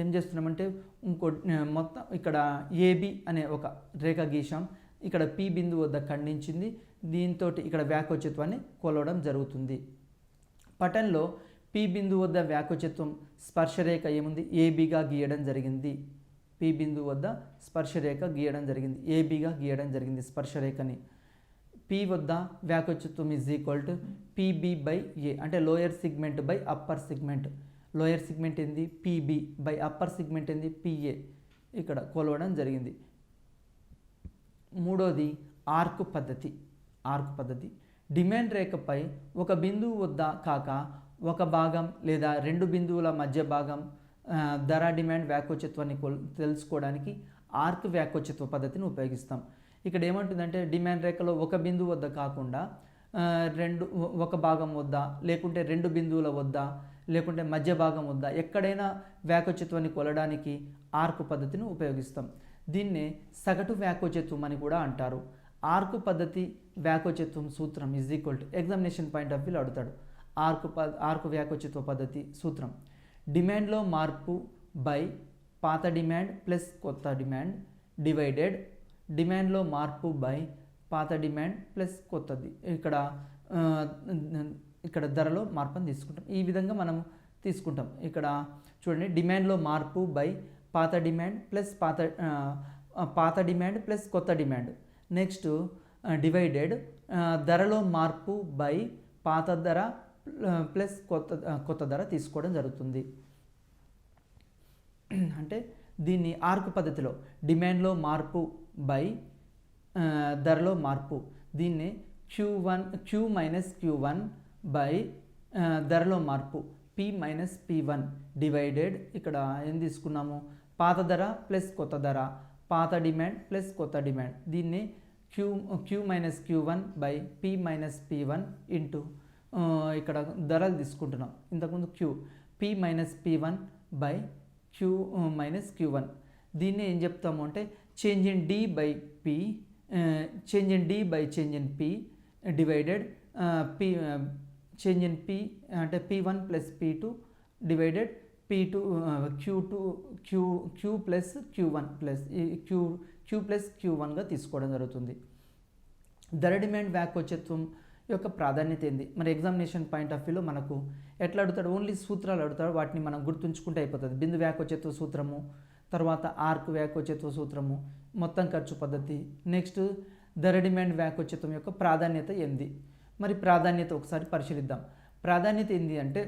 ఏం చేస్తున్నామంటే ఇంకో మొత్తం ఇక్కడ ఏబి అనే ఒక రేఖ గీసాం. ఇక్కడ పి బిందువు వద్ద ఖండించింది. దీంతో ఇక్కడ వ్యాకోచత్వాన్ని కొలవడం జరుగుతుంది. పటంలో పి బిందువు వద్ద వ్యాకోచత్వం స్పర్శరేఖ ఏముంది, ఏబిగా గీయడం జరిగింది. పి బిందువు వద్ద స్పర్శరేఖ గీయడం జరిగింది, ఏబిగా గీయడం జరిగింది స్పర్శరేఖని. పి వద్ద వ్యాకోచత్వం is equal to PB by A, అంటే lower segment by upper segment. Lower segment ఏంది పిబి బై అప్పర్ సిగ్మెంట్ ఏంది పిఏ, ఇక్కడ కొలవడం జరిగింది. మూడోది ఆర్క్ పద్ధతి. డిమాండ్ రేఖపై ఒక బిందువు వద్ద కాక ఒక భాగం లేదా రెండు బిందువుల మధ్య భాగం ధర డిమాండ్ వ్యాకోచత్వాన్ని తెలుసుకోవడానికి ఆర్క్ వ్యాకోచత్వ పద్ధతిని ఉపయోగిస్తాం. ఇక్కడ ఏమంటుందంటే డిమాండ్ రేఖలో ఒక బిందువు వద్ద కాకుండా ఒక భాగం వద్ద, లేకుంటే రెండు బిందువుల వద్ద, లేకుంటే మధ్య భాగం వద్ద ఎక్కడైనా వ్యాకోచత్వాన్ని కొలడానికి ఆర్క్ పద్ధతిని ఉపయోగిస్తాం. దీన్నే సగటు వ్యాకోచత్వం అని కూడా అంటారు. ఆర్క్ పద్ధతి వ్యాకోచత్వం సూత్రం is equal to examination point of వ్యూలో అడుగుతాడు. ఆర్క్ వ్యాకోచత్వ పద్ధతి సూత్రం డిమాండ్లో మార్పు బై పాత డిమాండ్ ప్లస్ కొత్త డిమాండ్ డివైడెడ్ డిమాండ్లో మార్పు బై పాత డిమాండ్ ప్లస్ కొత్తది. ఇక్కడ ధరలో మార్పుని తీసుకుంటాం. ఈ విధంగా మనం తీసుకుంటాం. ఇక్కడ చూడండి, డిమాండ్లో మార్పు బై పాత డిమాండ్ ప్లస్ పాత డిమాండ్ ప్లస్ కొత్త డిమాండ్. నెక్స్ట్ డివైడెడ్ ధరలో మార్పు బై పాత ధర ప్లస్ కొత్త ధర తీసుకోవడం జరుగుతుంది. అంటే దీన్ని ఆర్క్ పద్ధతిలో డిమాండ్లో మార్పు బై ధరలో మార్పు, దీన్ని క్యూ మైనస్ Q1 బై ధరలో మార్పు P మైనస్ P1 డివైడెడ్, ఇక్కడ ఏం తీసుకున్నాము, పాత ధర ప్లస్ కొత్త ధర, పాత డిమాండ్ ప్లస్ కొత్త డిమాండ్. దీన్ని Q minus Q1 by P minus P1 into ఇక్కడ ధరలు తీసుకుంటున్నాం. ఇంతకుముందు P minus P1 by Q minus Q1. దీన్ని ఏం చెప్తాము అంటే change in D by P, change in D by change in P divided change in P అంటే P1 plus P2 divided P2 Q plus Q1 plus Q plus Q1గా తీసుకోవడం జరుగుతుంది. ధర demand వ్యాకోచత్వం యొక్క ప్రాధాన్యత ఏంది? మరి ఎగ్జామినేషన్ పాయింట్ ఆఫ్ వ్యూలో మనకు ఎట్లా అడుగుతాడు, ఓన్లీ సూత్రాలు అడుగుతాడు, వాటిని మనం గుర్తుంచుకుంటే అయిపోతుంది. బిందు వ్యాకోచత్వ సూత్రము, తర్వాత ఆర్క్ వ్యాకోచత్వ సూత్రము, మొత్తం ఖర్చు పద్ధతి, నెక్స్ట్ ధర డిమాండ్ వ్యాకోచత్వం యొక్క ప్రాధాన్యత ఏంది? మరి ప్రాధాన్యత ఒకసారి పరిశీలిద్దాం. ప్రాధాన్యత ఏంది అంటే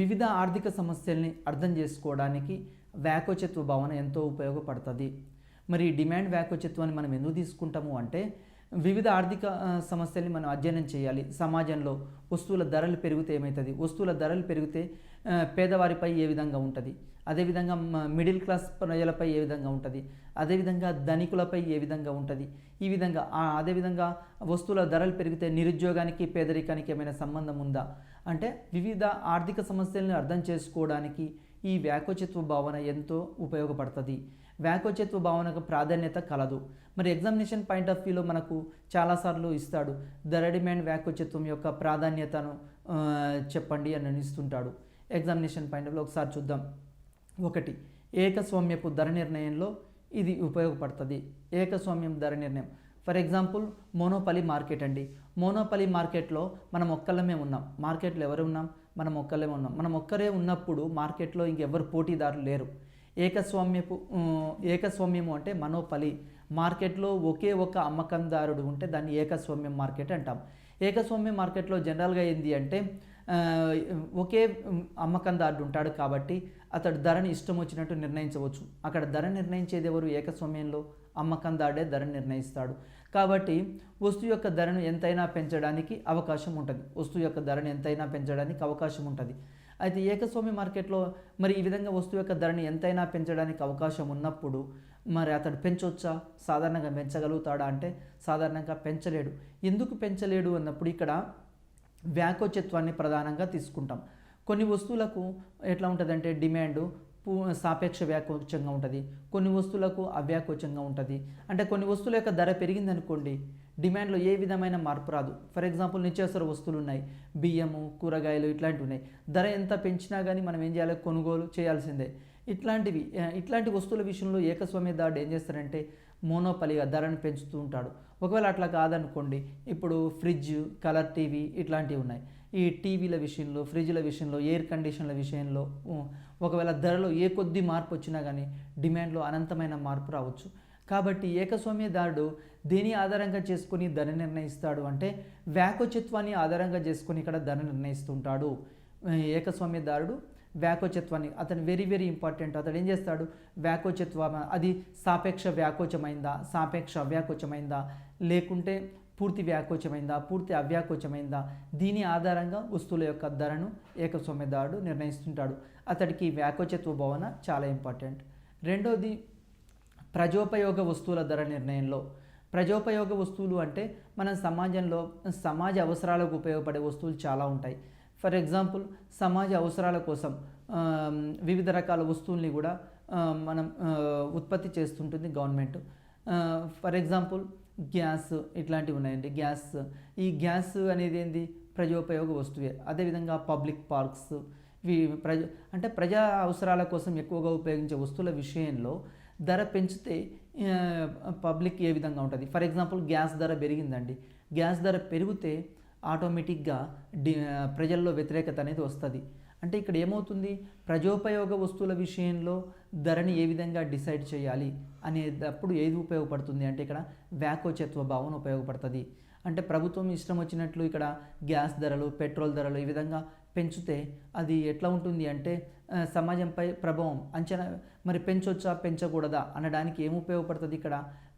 వివిధ ఆర్థిక సమస్యల్ని అర్థం చేసుకోవడానికి వ్యాకోచత్వ భావన ఎంతో ఉపయోగపడుతుంది. మరి డిమాండ్ వ్యాకోచత్వాన్ని మనం ఎందుకు తీసుకుంటాము అంటే వివిధ ఆర్థిక సమస్యల్ని మనం అధ్యయనం చేయాలి. సమాజంలో వస్తువుల ధరలు పెరిగితే ఏమవుతుంది, వస్తువుల ధరలు పెరిగితే పేదవారిపై ఏ విధంగా ఉంటుంది, అదేవిధంగా మిడిల్ క్లాస్ ప్రజలపై ఏ విధంగా ఉంటుంది, అదేవిధంగా ధనికులపై ఏ విధంగా ఉంటుంది, ఈ విధంగా అదేవిధంగా వస్తువుల ధరలు పెరిగితే నిరుద్యోగానికి పేదరికానికి ఏమైనా సంబంధం ఉందా అంటే వివిధ ఆర్థిక సమస్యలను అర్థం చేసుకోవడానికి ఈ వ్యాకోచత్వ భావన ఎంతో ఉపయోగపడుతుంది. వ్యాకోచత్వ భావనకు ప్రాధాన్యత కలదు. మరి ఎగ్జామినేషన్ పాయింట్ ఆఫ్ వ్యూలో మనకు చాలాసార్లు ఇస్తాడు, ధర డిమాండ్ వ్యాకోచత్వం యొక్క ప్రాధాన్యతను చెప్పండి అని ఇస్తుంటాడు. ఎగ్జామినేషన్ పాయింట్ ఆఫ్ వ్యూలో ఒకసారి చూద్దాం. 1, ఏకస్వామ్యపు ధర నిర్ణయంలో ఇది ఉపయోగపడుతుంది. ఏకస్వామ్యం ధర నిర్ణయం, ఫర్ ఎగ్జాంపుల్ మోనోపలి మార్కెట్ అండి. మోనోపలి మార్కెట్లో మనం ఒక్కళ్ళమే ఉన్నాం. మార్కెట్లో ఎవరు ఉన్నాం? మనం ఒక్కళ్ళమే ఉన్నాం. మనం ఒక్కరే ఉన్నప్పుడు మార్కెట్లో ఇంకెవ్వరు పోటీదారులు లేరు. ఏకస్వామ్యము అంటే మనోపలి. మార్కెట్లో ఒకే ఒక అమ్మకందారుడు ఉంటే దాన్ని ఏకస్వామ్యం మార్కెట్ అంటాం. ఏకస్వామ్యం మార్కెట్లో జనరల్గా ఏంది అంటే ఒకే అమ్మకందారుడు ఉంటాడు కాబట్టి అతడు ధరని ఇష్టం వచ్చినట్టు నిర్ణయించవచ్చు. అక్కడ ధర నిర్ణయించేది ఎవరు? ఏకస్వామ్యంలో అమ్మకందారుడే ధర నిర్ణయిస్తాడు. కాబట్టి వస్తువు యొక్క ధరను ఎంతైనా పెంచడానికి అవకాశం ఉంటుంది. వస్తువు యొక్క ధరను ఎంతైనా పెంచడానికి అవకాశం ఉంటుంది. అయితే ఏకస్వామ్య మార్కెట్లో మరి ఈ విధంగా వస్తువు యొక్క ధరని ఎంతైనా పెంచడానికి అవకాశం ఉన్నప్పుడు మరి అతడు పెంచవచ్చా? సాధారణంగా పెంచగలుగుతాడా అంటే సాధారణంగా పెంచలేడు. ఎందుకు పెంచలేడు అన్నప్పుడు ఇక్కడ వ్యాకోచత్వాన్ని ప్రధానంగా తీసుకుంటాం. కొన్ని వస్తువులకు ఎట్లా ఉంటుందంటే డిమాండు సాపేక్ష వ్యాకోచంగా ఉంటుంది, కొన్ని వస్తువులకు అవ్యాకోచంగా ఉంటుంది. అంటే కొన్ని వస్తువుల యొక్క ధర పెరిగిందనుకోండి, డిమాండ్లో ఏ విధమైన మార్పు రాదు. ఫర్ ఎగ్జాంపుల్ నిత్యావసర వస్తువులు ఉన్నాయి, బియ్యము, కూరగాయలు ఇట్లాంటివి ఉన్నాయి. ధర ఎంత పెంచినా కానీ మనం ఏం చేయాలి? కొనుగోలు చేయాల్సిందే. ఇట్లాంటి వస్తువుల విషయంలో ఏకస్వామ్యదారుడు ఏం చేస్తారంటే మోనోపలిగా ధరను పెంచుతూ ఉంటాడు. ఒకవేళ అట్లా కాదనుకోండి, ఇప్పుడు ఫ్రిడ్జ్, కలర్ టీవీ ఇట్లాంటివి ఉన్నాయి. ఈ టీవీల విషయంలో, ఫ్రిడ్జ్ల విషయంలో, ఎయిర్ కండిషన్ల విషయంలో ఒకవేళ ధరలో ఏ కొద్ది మార్పు వచ్చినా కానీ డిమాండ్లో అనంతమైన మార్పు రావచ్చు. కాబట్టి ఏకస్వామ్యదారుడు దేని ఆధారంగా చేసుకొని ధర నిర్ణయిస్తాడు అంటే వ్యాకోచత్వాన్ని ఆధారంగా చేసుకొని ఇక్కడ ధర నిర్ణయిస్తుంటాడు. ఏకస్వామ్యదారుడు వ్యాకోచత్వాన్ని, అతను వెరీ వెరీ ఇంపార్టెంట్. అతడు ఏం చేస్తాడు? వ్యాకోచత్వం అది సాపేక్ష వ్యాకోచమైందా, సాపేక్ష అవ్యాకోచమైందా, లేకుంటే పూర్తి వ్యాకోచమైందా, పూర్తి అవ్యాకోచమైందా, దీని ఆధారంగా వస్తువుల యొక్క ధరను ఏకస్వామ్యదారుడు నిర్ణయిస్తుంటాడు. అతడికి వ్యాకోచత్వ భావన చాలా ఇంపార్టెంట్. రెండోది ప్రజోపయోగ వస్తువుల ధర నిర్ణయంలో. ప్రజోపయోగ వస్తువులు అంటే మన సమాజంలో సమాజ అవసరాలకు ఉపయోగపడే వస్తువులు చాలా ఉంటాయి. ఫర్ ఎగ్జాంపుల్ సమాజ అవసరాల కోసం వివిధ రకాల వస్తువుల్ని కూడా మనం ఉత్పత్తి చేస్తుంటుంది గవర్నమెంట్. ఫర్ ఎగ్జాంపుల్ గ్యాస్ ఇట్లాంటివి ఉన్నాయండి. ఈ గ్యాస్ అనేది ఏంది? ప్రజోపయోగ వస్తువే. అదేవిధంగా పబ్లిక్ పార్క్స్, ప్రజా అవసరాల కోసం ఎక్కువగా ఉపయోగించే వస్తువుల విషయంలో ధర పెంచితే పబ్లిక్ ఏ విధంగా ఉంటుంది? ఫర్ ఎగ్జాంపుల్ గ్యాస్ ధర పెరిగిందండి. గ్యాస్ ధర పెరిగితే ఆటోమేటిక్గా ప్రజల్లో వ్యతిరేకత అనేది వస్తుంది. అంటే ఇక్కడ ఏమవుతుంది? ప్రజోపయోగ వస్తువుల విషయంలో ధరని ఏ విధంగా డిసైడ్ చేయాలి అనేటప్పుడు ఏది ఉపయోగపడుతుంది అంటే ఇక్కడ వ్యాకోచత్వ భావన ఉపయోగపడుతుంది. అంటే ప్రభుత్వం ఇష్టం వచ్చినట్లు ఇక్కడ గ్యాస్ ధరలు, పెట్రోల్ ధరలు ఈ విధంగా పెంచితే అది ఎట్లా ఉంటుంది అంటే సమాజంపై ప్రభావం అంచనా మరి పెంచొచ్చా పెంచకూడదా అనడానికి ఏం ఉపయోగపడుతుంది? ఇక్కడ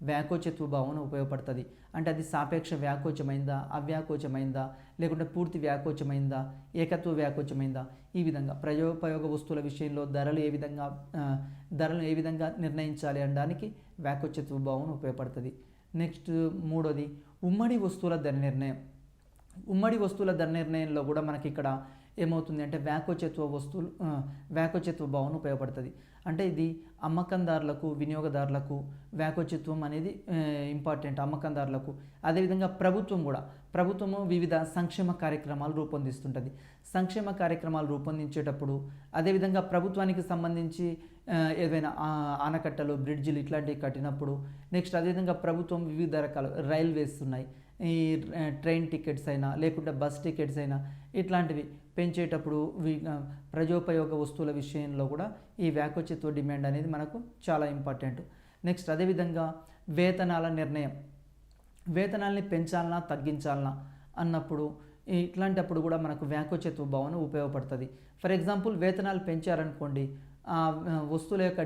వ్యాకోచత్వ భావన ఉపయోగపడుతుంది. అంటే అది సాపేక్ష వ్యాకోచమైందా, అవ్యాకోచమైందా, లేకుంటే పూర్తి వ్యాకోచమైందా, ఏకత్వ వ్యాకోచమైందా, ఈ విధంగా ప్రజోపయోగ వస్తువుల విషయంలో ధరలు ఏ విధంగా నిర్ణయించాలి అనడానికి వ్యాకోచత్వ భావన ఉపయోగపడుతుంది. నెక్స్ట్ మూడోది ఉమ్మడి వస్తువుల ధర నిర్ణయం. ఉమ్మడి వస్తువుల ధర నిర్ణయంలో కూడా మనకి ఇక్కడ ఏమవుతుంది అంటే వ్యాకోచత్వ భావన ఉపయోగపడుతుంది. అంటే ఇది అమ్మకందారులకు, వినియోగదారులకు వ్యాకోచత్వం అనేది ఇంపార్టెంట్. అమ్మకందారులకు అదేవిధంగా ప్రభుత్వము వివిధ సంక్షేమ కార్యక్రమాలు రూపొందిస్తుంటుంది. సంక్షేమ కార్యక్రమాలు రూపొందించేటప్పుడు అదేవిధంగా ప్రభుత్వానికి సంబంధించి ఏదైనా ఆనకట్టలు, బ్రిడ్జిలు ఇట్లాంటివి కట్టినప్పుడు, నెక్స్ట్ అదేవిధంగా ప్రభుత్వం వివిధ రకాల రైల్వేస్ ఉన్నాయి, ఈ ట్రైన్ టికెట్స్ అయినా లేకుంటే బస్ టికెట్స్ అయినా ఇట్లాంటివి పెంచేటప్పుడు ప్రజోపయోగ వస్తువుల విషయంలో కూడా ఈ వ్యాకోచత్వ డిమాండ్ అనేది మనకు చాలా ఇంపార్టెంట్. నెక్స్ట్ అదేవిధంగా వేతనాల నిర్ణయం. వేతనాల్ని పెంచాలన్నా తగ్గించాలన్నా అన్నప్పుడు ఇట్లాంటప్పుడు కూడా మనకు వ్యాకోచత్వ భావన ఉపయోగపడుతుంది. ఫర్ ఎగ్జాంపుల్ వేతనాలు పెంచారనుకోండి, వస్తువుల యొక్క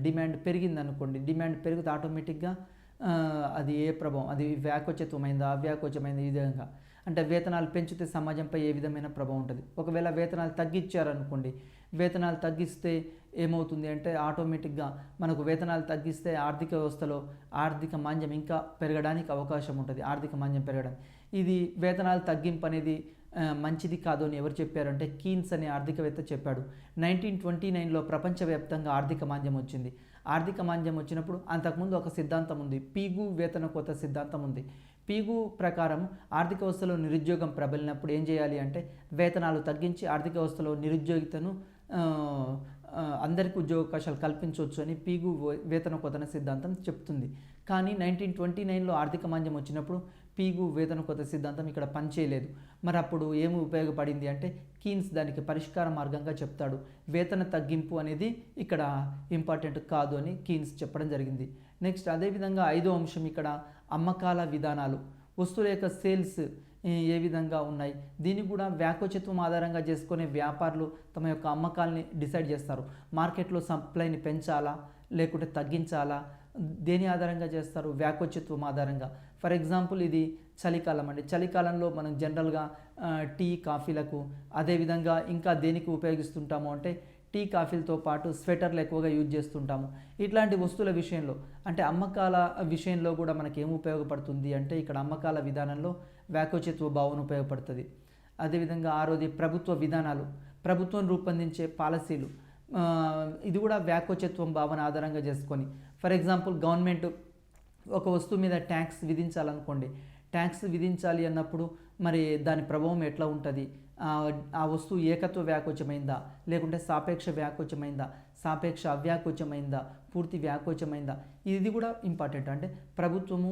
డిమాండ్ పెరిగిందనుకోండి, డిమాండ్ పెరిగితే ఆటోమేటిక్గా అది ఏ ప్రభావం, అది వ్యాకోచత్వమైందా, అవ్యాకోచమైందా, ఈ విధంగా అంటే వేతనాలు పెంచితే సమాజంపై ఏ విధమైన ప్రభావం ఉంటుంది. ఒకవేళ వేతనాలు తగ్గించారనుకోండి, వేతనాలు తగ్గిస్తే ఏమవుతుంది అంటే ఆటోమేటిక్గా మనకు వేతనాలు తగ్గిస్తే ఆర్థిక వ్యవస్థలో ఆర్థిక మాంద్యం ఇంకా పెరగడానికి అవకాశం ఉంటుంది. ఆర్థిక మాంద్యం పెరగడానికి ఇది వేతనాలు తగ్గింపు అనేది మంచిది కాదు అని ఎవరు చెప్పారంటే కీన్స్ అనే ఆర్థికవేత్త చెప్పాడు. 1929లో ప్రపంచవ్యాప్తంగా ఆర్థిక మాంద్యం వచ్చింది. ఆర్థిక మాంద్యం వచ్చినప్పుడు అంతకుముందు ఒక సిద్ధాంతం ఉంది, పీగు వేతన కోత సిద్ధాంతం ఉంది. పీగు ప్రకారం ఆర్థిక వ్యవస్థలో నిరుద్యోగం ప్రబలినప్పుడు ఏం చేయాలి అంటే వేతనాలు తగ్గించి ఆర్థిక వ్యవస్థలో నిరుద్యోగితను అందరికీ ఉద్యోగావకాశాలు కల్పించవచ్చు అని పీగు వేతన కోతన సిద్ధాంతం చెప్తుంది. కానీ 1929లో ఆర్థిక మాంద్యం వచ్చినప్పుడు పీగు వేతన కొత్త సిద్ధాంతం ఇక్కడ పనిచేయలేదు. మరి అప్పుడు ఏమి ఉపయోగపడింది అంటే కీన్స్ దానికి పరిష్కార మార్గంగా చెప్తాడు. వేతన తగ్గింపు అనేది ఇక్కడ ఇంపార్టెంట్ కాదు అని కీన్స్ చెప్పడం జరిగింది. నెక్స్ట్ అదేవిధంగా 5వ అంశం ఇక్కడ అమ్మకాల విధానాలు. వస్తువుల యొక్క సేల్స్ ఏ విధంగా ఉన్నాయి, దీన్ని కూడా వ్యాకోచత్వం ఆధారంగా చేసుకునే వ్యాపారులు తమ యొక్క అమ్మకాలని డిసైడ్ చేస్తారు. మార్కెట్లో సప్లైని పెంచాలా లేకుంటే తగ్గించాలా, దేని ఆధారంగా చేస్తారు? వ్యాకోచత్వం ఆధారంగా. ఫర్ ఎగ్జాంపుల్ ఇది చలికాలం అండి. చలికాలంలో మనం జనరల్గా టీ కాఫీలకు, అదేవిధంగా ఇంకా దేనికి ఉపయోగిస్తుంటాము అంటే టీ కాఫీలతో పాటు స్వెటర్లు ఎక్కువగా యూజ్ చేస్తుంటాము. ఇట్లాంటి వస్తువుల విషయంలో అంటే అమ్మకాల విషయంలో కూడా మనకి ఏం ఉపయోగపడుతుంది అంటే ఇక్కడ అమ్మకాల విధానంలో వ్యాకోచత్వ భావన ఉపయోగపడుతుంది. అదేవిధంగా 6వది ప్రభుత్వ విధానాలు. ప్రభుత్వం రూపొందించే పాలసీలు, ఇది కూడా వ్యాకోచత్వం భావన ఆధారంగా చేసుకొని. ఫర్ ఎగ్జాంపుల్ గవర్నమెంట్ ఒక వస్తువు మీద ట్యాక్స్ విధించాలనుకోండి. ట్యాక్స్ విధించాలి అన్నప్పుడు మరి దాని ప్రభావం ఎట్లా ఉంటుంది, ఆ వస్తువు ఏకత్వ వ్యాకోచమైందా లేకుంటే సాపేక్ష వ్యాకోచమైందా, సాపేక్ష అవ్యాకోచమైందా, పూర్తి వ్యాకోచమైందా, ఇది కూడా ఇంపార్టెంట్. అంటే ప్రభుత్వము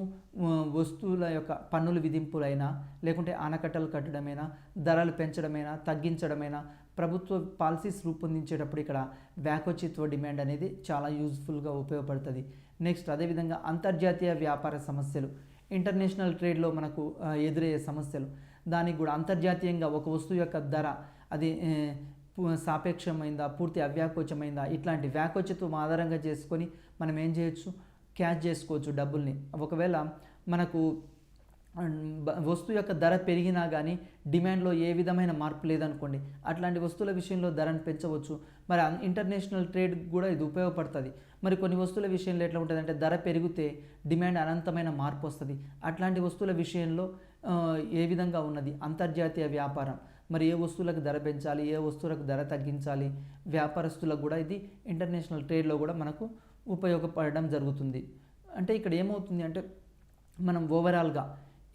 వస్తువుల యొక్క పన్నులు విధింపులైనా లేకుంటే ఆనకట్టలు కట్టడమైనా, ధరలు పెంచడమైనా తగ్గించడమైనా, ప్రభుత్వ పాలసీస్ రూపొందించేటప్పుడు ఇక్కడ వ్యాకోచత్వ డిమాండ్ అనేది చాలా యూజ్ఫుల్గా ఉపయోగపడుతుంది. నెక్స్ట్ అదేవిధంగా అంతర్జాతీయ వ్యాపార సమస్యలు, ఇంటర్నేషనల్ ట్రేడ్లో మనకు ఎదురయ్యే సమస్యలు, దానికి కూడా అంతర్జాతీయంగా ఒక వస్తువు యొక్క ధర అది సాపేక్షమైందా పూర్తి అవ్యాకోచమైందా, ఇట్లాంటి వ్యాకోచత్వం ఆధారంగా చేసుకొని మనం ఏం చేయొచ్చు, క్యాష్ చేసుకోవచ్చు డబ్బుల్ని. ఒకవేళ మనకు వస్తువు యొక్క ధర పెరిగినా కానీ డిమాండ్లో ఏ విధమైన మార్పు లేదనుకోండి, అట్లాంటి వస్తువుల విషయంలో ధరను పెంచవచ్చు. మరి ఇంటర్నేషనల్ ట్రేడ్ కూడా ఇది ఉపయోగపడుతుంది. మరి కొన్ని వస్తువుల విషయంలో ఎట్లా ఉంటుంది అంటే ధర పెరిగితే డిమాండ్ అనంతమైన మార్పు వస్తుంది. అట్లాంటి వస్తువుల విషయంలో ఏ విధంగా ఉన్నది అంతర్జాతీయ వ్యాపారం, మరి ఏ వస్తువులకు ధర పెంచాలి, ఏ వస్తువులకు ధర తగ్గించాలి, వ్యాపారస్తులకు కూడా ఇది ఇంటర్నేషనల్ ట్రేడ్లో కూడా మనకు ఉపయోగపడడం జరుగుతుంది. అంటే ఇక్కడ ఏమవుతుంది అంటే మనం ఓవరాల్గా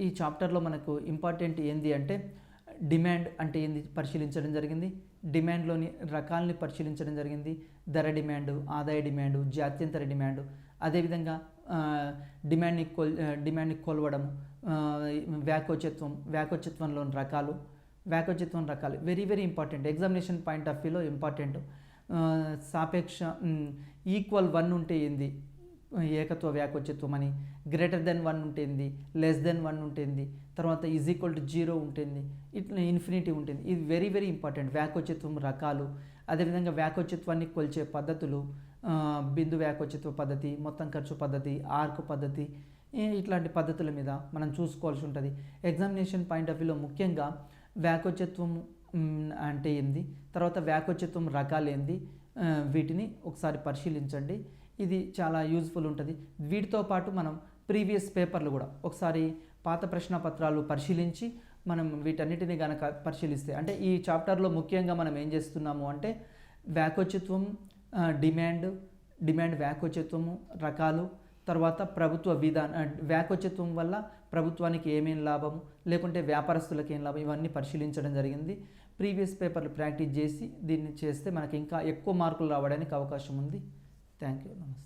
ఈ చాప్టర్లో మనకు ఇంపార్టెంట్ ఏంది అంటే డిమాండ్ అంటే ఏంది పరిశీలించడం జరిగింది, డిమాండ్లోని రకాలని పరిశీలించడం జరిగింది, ధర డిమాండు, ఆదాయ డిమాండు, జాత్యంతర డిమాండు, అదేవిధంగా డిమాండ్ని కొలవడం, వ్యాకోచత్వంలోని రకాలు, very very important, examination point of వ్యూలో ఇంపార్టెంట్. సాపేక్ష ఈక్వల్ 1 ఉంటే ఏంది ఏకత్వ వ్యాకోచత్వం అని, గ్రేటర్ దెన్ 1 ఉంటుంది, లెస్ దెన్ 1 ఉంటుంది, తర్వాత ఈజ్ ఈక్వల్ టు 0 ఉంటుంది, ఇట్లా ఇన్ఫినిటీ ఉంటుంది. ఇది వెరీ వెరీ ఇంపార్టెంట్. వ్యాకోచత్వం రకాలు, అదేవిధంగా వ్యాకోచత్వాన్ని కొలిచే పద్ధతులు, బిందు వ్యాకోచత్వ పద్ధతి, మొత్తం ఖర్చు పద్ధతి, ఆర్క్ పద్ధతి, ఇట్లాంటి పద్ధతుల మీద మనం చూసుకోవాల్సి ఉంటుంది. ఎగ్జామినేషన్ పాయింట్ ఆఫ్ వ్యూలో ముఖ్యంగా వ్యాకోచత్వం అంటే ఏంది, తర్వాత వ్యాకోచత్వం రకాలు ఏంది, వీటిని ఒకసారి పరిశీలించండి. ఇది చాలా యూజ్ఫుల్ ఉంటుంది. వీటితో పాటు మనం ప్రీవియస్ పేపర్లు కూడా ఒకసారి పాత ప్రశ్నపత్రాలు పరిశీలించి మనం వీటన్నిటిని కనుక పరిశీలిస్తే అంటే ఈ చాప్టర్లో ముఖ్యంగా మనం ఏం చేస్తున్నాము అంటే వ్యాకోచత్వం, డిమాండ్ వ్యాకోచత్వము రకాలు, తర్వాత ప్రభుత్వ వ్యాకోచత్వం వల్ల ప్రభుత్వానికి ఏమేం లాభము లేకుంటే వ్యాపారస్తులకు ఏం లాభం, ఇవన్నీ పరిశీలించడం జరిగింది. ప్రీవియస్ పేపర్లు ప్రాక్టీస్ చేసి దీన్ని చేస్తే మనకి ఇంకా ఎక్కువ మార్కులు రావడానికి అవకాశం ఉంది. Thank you. నమస్తే.